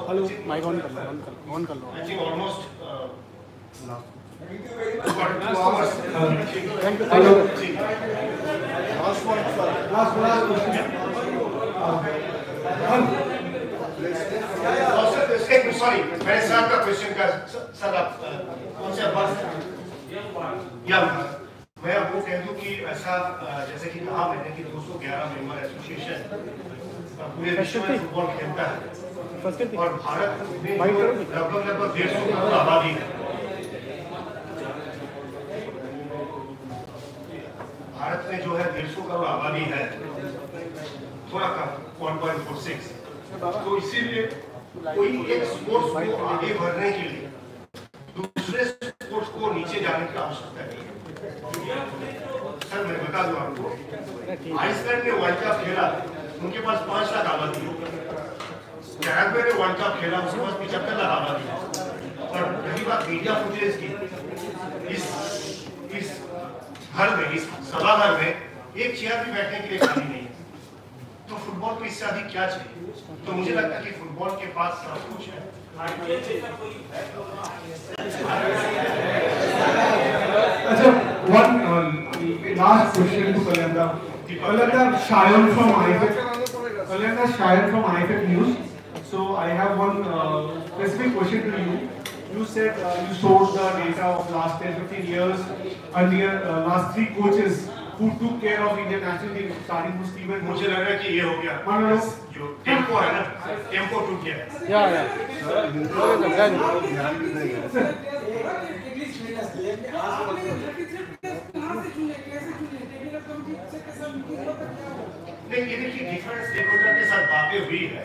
Hello. Mic on kar lo. I think almost. Thank you very much. Thank you. Hello. Last one, sir. Last question. Sorry, मैंने sir का question का sir आप कौन से मैं आपको कह दूं कि ऐसा जैसे कि कहा मैंने कि 211 मेंबर एसोसिएशन पूरे विश्व में फुटबॉल खेलता है और भारत में लगभग 150 करोड़ आबादी है। भारत में जो है 150 करोड़ आबादी है, थोड़ा कम 1.46। तो इसीलिए कोई एक स्पोर्ट्स को आगे बढ़ने के लिए दूसरे स्पोर्ट्स को नीचे जाने की आवश्यकता नहीं है। सर मैं बता दूं आपको, आइसलैंड ने वर्ल्ड कप खेला, उनके पास 5 लाख आबादी है। पैराग्वे ने वर्ल्ड कप खेला, उसके पास 75 लाख आबादी है। और रही बात मीडिया फुटेज की, इस घर में, इस सभाघर में एक चेयर भी बैठने के लिए खाली नहीं है। तो फुटबॉल को इससे अधिक क्या चाहिए? तो मुझे लगता है कि फुटबॉल के पास सब कुछ है। अच्छा, one last question to Kalyanda. Kalyanda Shayan from IFF. Kalyanda Shayan from IFF News. So I have one specific question to you. You said you showed the data of last 10-15 years and your last 3 coaches who took care of Indian national team, starting with Steven. मुझे लग रहा है कि ये हो गया। जो tempo है ना, टेम्पो टूट नहीं, ये देखिए डिफरेंट स्टेकहोल्डर के साथ बातें हुई है,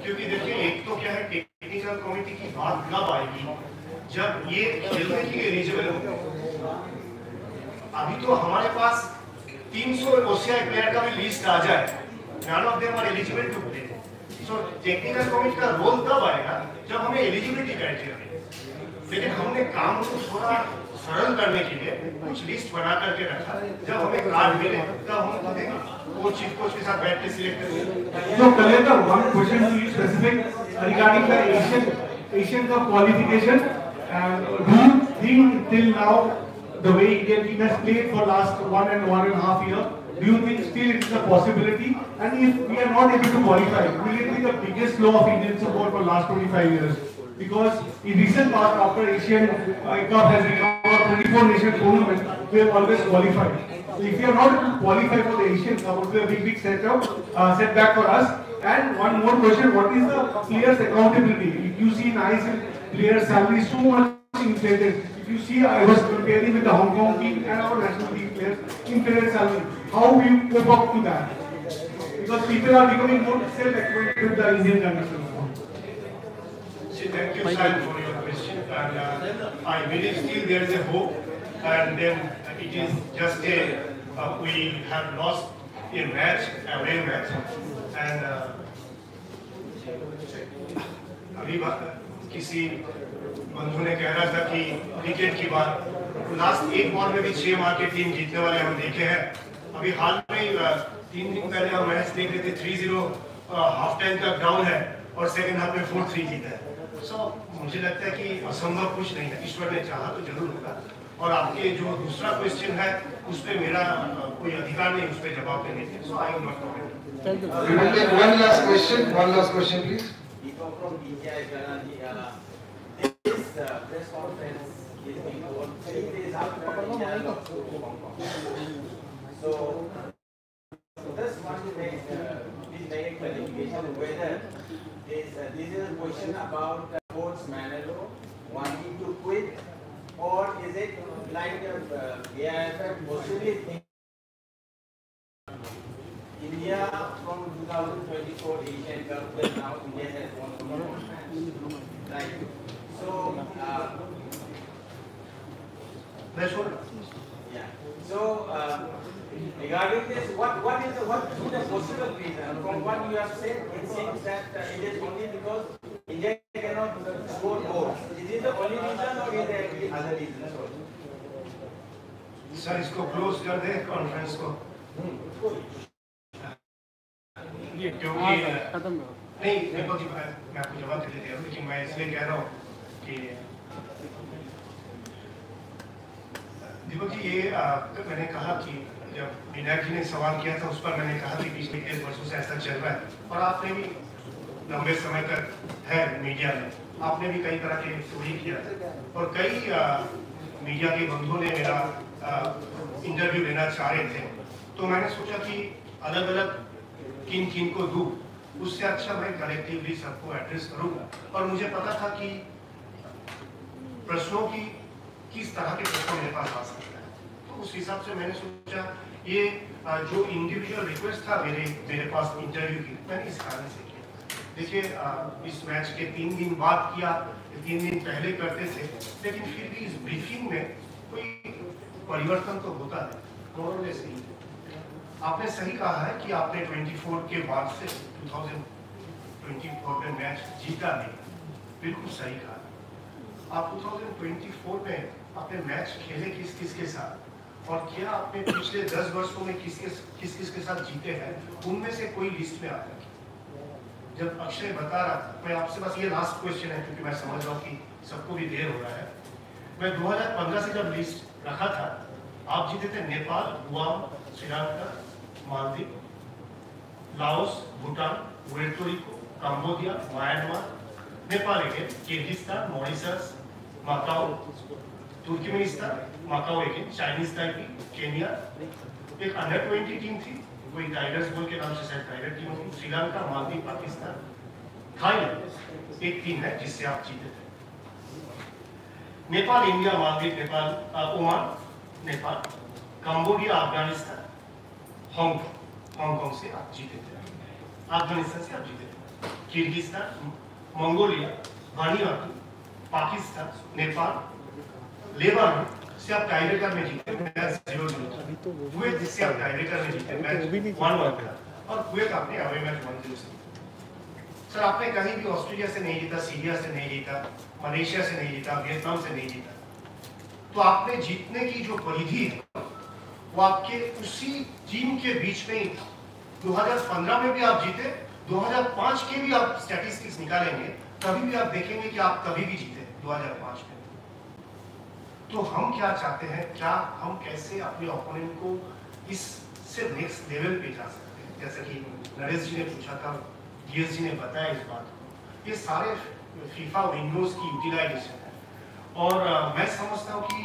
क्योंकि देखिए एक तो क्या है, टेक्निकल कमेटी की बात कब आएगी जब ये खेलने के लिए एलिजिबल होंगे। अभी तो हमारे पास 300 ओसीआई प्लेयर का भी लिस्ट आ जाए, none of them are eligible to play. So technical committee का रोल तब आएगा जब हमें एलिजिबिलिटी क्राइटेरिया मिले। लेकिन हमने काम को थोड़ा सरल करने के लिए कुछ लिस्ट बना करके रखा, जब हमें कार्ड मिले तब हम देंगे, कोच चीफ कोच के साथ बैठ के सिलेक्ट करेंगे। So Kalyanda, one question to you specific regarding the Asian Cup qualification. Do you think till now the way Indian team has played for last 1.5 years, do you think still it is a possibility? And if we are not able to qualify, will it be the biggest low of Indian support for last 25 years? Because in recent past, after Asian Cup has become a 24-nation tournament, we have always qualified. So if we are not able to qualify for the Asian Cup, it will be a big setback for us. And one more question: what is the players' accountability? If you see nice players' salary so much inflated. If you see, I was comparing with the Hong Kong team and our national team players inflated salary. How will you cope up to that? Because people are becoming more self-acquainted with the Indian conditions. Thank you, Sam, for your question. And I believe still there is a hope. And then it is just we have lost a match, away match. And अभी किसी बंधु ने कह रहा था कि cricket की बात, लास्ट एक बॉल में भी 6 मार के टीम जीतने वाले हम देखे हैं। अभी हाल में 3 दिन पहले हम मैच देख रहे थे, 3-0 हाफ टाइम तक डाउन है और सेकंड हाफ में 4-3 जीता है। मुझे लगता है कि असंभव कुछ नहीं है, ईश्वर ने चाहा तो जरूर होगा। और आपके जो दूसरा क्वेश्चन है उस पे मेरा कोई अधिकार नहीं उस पे जवाब देने के। So I will not comment. We will take one last question, please. This press conference is being held 3 days after India lost to Hong Kong. So just want to make a clarification whether this is a question about coach Manalo wanting to quit, or is it like AIFF possibly think India from 2024 Asian Cup, that now India has won the match, right? So, yeah. So, regarding this, what is the possible reason? From what you have said, it seems that it is only because India cannot score goals. Is it the only reason, or is there any other reasons also? Sir इसको close कर दे conference को, क्योंकि नहीं देखो जी, मैं आपको जवाब दे देता हूँ, लेकिन मैं इसलिए कह रहा हूँ कि देखो जी ये मैंने कहा कि जब विनायक जी ने सवाल किया था उस पर मैंने कहा कि पिछले 1 वर्षों से ऐसा चल रहा है, और आपने भी लंबे समय तक है मीडिया में, आपने भी कई तरह के स्टोरी किया और कई मीडिया के बंधुओं ने मेरा इंटरव्यू लेना चाह रहे थे। तो मैंने सोचा कि अलग अलग किन को दूं, उससे अच्छा मैं कलेक्टिवली सबको एड्रेस करूंगा। और मुझे पता था कि प्रश्नों की किस तरह के प्रश्न मेरे पास आ सकता है, तो उस हिसाब से मैंने सोचा ये जो इंडिविजुअल रिक्वेस्ट था मेरे पास इंटरव्यू की, मैंने इस कारण से किया। देखिए इस मैच के 3 दिन बाद किया, 3 दिन पहले करते थे, लेकिन फिर भी इस ब्रीफिंग में कोई परिवर्तन तो होता है, मोरलेस नहीं। आपने सही कहा है कि आपने 24 के बाद से 2024 में मैच जीता नहीं, बिल्कुल सही कहा। आप 2024 में आपने मैच खेले किस के साथ, और क्या आपने पिछले 10 वर्षों में किस के साथ जीते हैं, उनमें से कोई लिस्ट में आता है। जब अक्षय बता रहा था, मैं आपसे बस ये लास्ट क्वेश्चन है क्योंकि मैं समझ रहा हूँ कि सबको भी देर हो रहा है। मैं 2015 से जब लिस्ट रखा था, आप जीते थे Nepal, Guam, Sri Lanka, Maldives, Laos, Bhutan, Puerto Rico, Cambodia, Myanmar, Nepal again, Kyrgyzstan, Mauritius, Macau, Turkmenistan, Macau again, Chinese Taipei, Kenya, एक अंडर 20 टीम थी, कोई टाइगर्स बोल के नाम से शायद टाइगर टीम होगी, श्रीलंका, मालदीव, पाकिस्तान, थाईलैंड, एक टीम है जिससे आप जीते थे। Nepal, India, Maldives, Nepal, Oman, Nepal, Cambodia, Afghanistan, Hong Kong से आप जीते थे, अफगानिस्तान से आप जीते थे, Kyrgyzstan, Mongolia, Vanuatu, Pakistan, Nepal, Lebanon से आप टाई ब्रेकर में जीते, मैच 0-0 था, कुवैत जिससे आप टाई ब्रेकर में जीते, मैच 1-1 था, और कुवैत आपने अवे मैच 1-0 से। सर आपने कहीं भी ऑस्ट्रेलिया से नहीं जीता, सीरिया से नहीं जीता, मलेशिया से नहीं जीता, वियतनाम से नहीं जीता, तो आपने जीतने की जो परिधि है वो आपके उसी टीम के बीच में ही था। 2015 में भी आप जीते, 2005 के भी आप स्टैटिस्टिक्स निकालेंगे तभी भी आप देखेंगे कि आप कभी भी जीते 2005 में। तो हम क्या चाहते हैं, क्या हम कैसे अपने ओपोनेंट को इससे नेक्स्ट लेवल पे जा सकते हैं, जैसे कि नरेश जी ने पूछा था, डीएस जी ने बताया इस बात को, ये सारे फीफा विंडोज की यूटिलाइजेशन है। और मैं समझता हूँ कि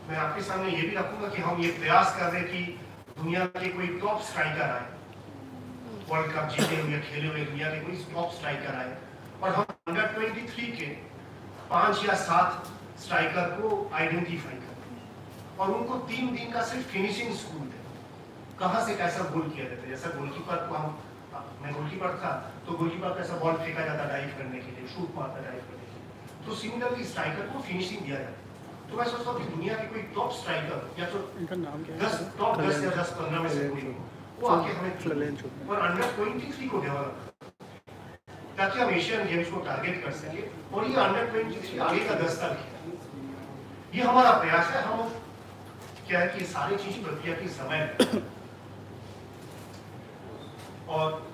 मैं आपके सामने ये भी रखूंगा कि हम ये प्रयास कर रहे हैं कि दुनिया के कोई टॉप स्ट्राइकर आए, वर्ल्ड कप जीते हुए खेले हुए दुनिया के कोई टॉप स्ट्राइकर आए, और हम अंडर 23 के 5 या 7 स्ट्राइकर को आइडेंटिफाई करें और उनको 3 दिन का सिर्फ फिनिशिंग स्कूल दें, कहाँ से कैसा गोल किया जाता है। जैसा गोलकीपर को मैं गोलकीपर था तो गोलकीपर को ऐसा बॉल फेंका जाता डाइव करने के लिए, शूट मारता डाइव करने के लिए, तो सिमिलरली स्ट्राइकर को फिनिशिंग दिया जाता है। तो मैं सोचता हूँ कि दुनिया के कोई टॉप स्ट्राइकर या तो 10 या 10-15 में से कोई वो आके हमें और अंडर 23 को डेवलप ताकि हम एशियन गेम्स को टारगेट कर सके, और ये अंडर 23 आगे का 10 साल ये हमारा प्रयास है। हम क्या है कि सारी चीज प्रक्रिया की समय और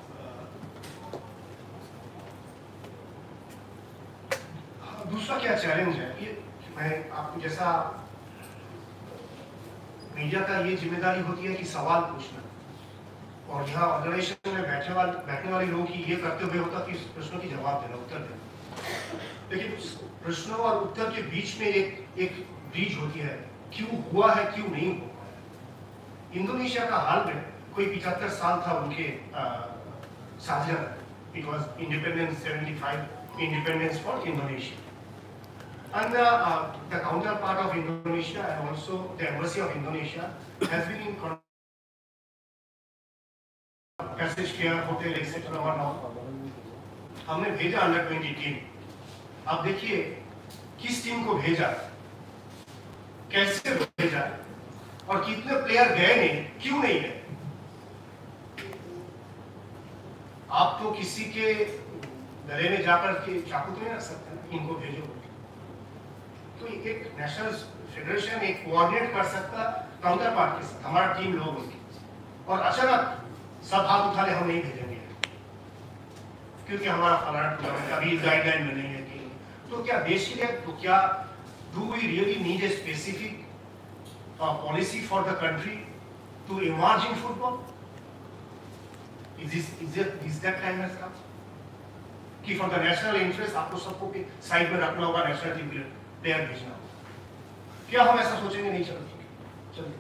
दूसरा क्या चैलेंज है, ये मैं आपको जैसा मीडिया का ये जिम्मेदारी होती है कि सवाल पूछना, और यहाँ ऑर्गेनाइजेशन में बैठने वाले लोगों की ये करते हुए होता कि प्रश्नों की जवाब देना, उत्तर देना, लेकिन प्रश्नों और उत्तर के बीच में एक ब्रिज होती है, क्यों हुआ है, क्यों नहीं हुआ है। इंडोनेशिया का हाल में कोई 75 साल था उनके साझा, it was independence 75 independence for Indonesia, and the counterpart of Indonesia and also the embassy of Indonesia has been in passage care, hotel, etc. और now हमने भेजा अंडर 20 टीम। अब देखिए किस टीम को भेजा, कैसे भेजा और कितने प्लेयर गए नहीं, क्यों नहीं गए। आप तो किसी के गले में जाकर के चाकू तो नहीं रख सकते, इनको भेजो। तो एक नेशनल फेडरेशन एक कोऑर्डिनेट कर सकता काउंटर पार्ट के साथ, हमारा टीम लोग होगी, और अचानक सब हाथ उठा ले हम नहीं भेजेंगे क्योंकि हमारा फलाना टूर्नामेंट अभी गाइडलाइन में नहीं है कि, तो क्या देश के लिए, तो क्या do we really need a specific policy for the country to emerge in football? Is that time has come कि फॉर द नेशनल इंटरेस्ट आपको सबको साइड में रखना होगा, नेशनल टीम प्लेयर भेजना होगा। क्या हम ऐसा सोचेंगे? नहीं चलिए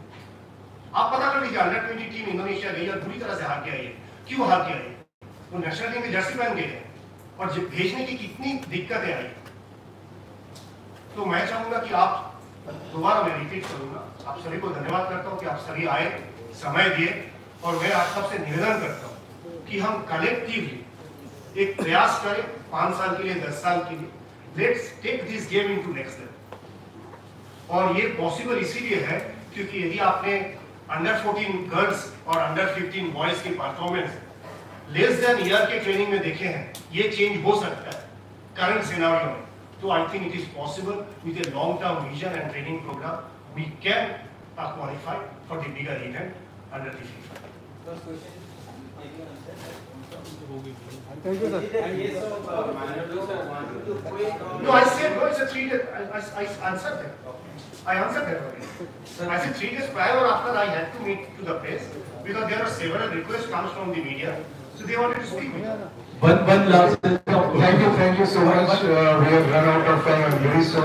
आप पता कर लीजिए, अंडर 20 टीम इंडोनेशिया गई और बुरी तरह से हार के आई है। क्यों हार के आई है? वो नेशनल टीम की जर्सी पहन के गए और भेजने की कितनी दिक्कतें आई। तो मैं चाहूंगा कि आप दोबारा, मैं रिपीट करूंगा, आप सभी को धन्यवाद करता हूं कि आप सभी आए, समय दिए, और मैं आप सबसे निवेदन करता हूं कि हम कलेक्टिवली एक प्रयास करें 5 साल के लिए, 10 साल के लिए, let's take this game into next level. और ये पॉसिबल इसीलिए है क्योंकि यदि आपने अंडर 14 गर्ल्स और अंडर 15 बॉयज की परफॉर्मेंस लेस देन ईयर के ट्रेनिंग में देखे हैं, ये चेंज हो सकता है करंट सिनेरियो में। तो I think it is possible with a long term vision and training programme we can qualify for the bigger event under the FIFA. Thank you, sir. No, I said no, it's a 3-day. I answered that. I answered that already. I said 3 days prior or after I had to meet to the press because there are several requests comes from the media. So they wanted to speak with me. One last. Thank you so much. We have run out of time. I'm very sorry.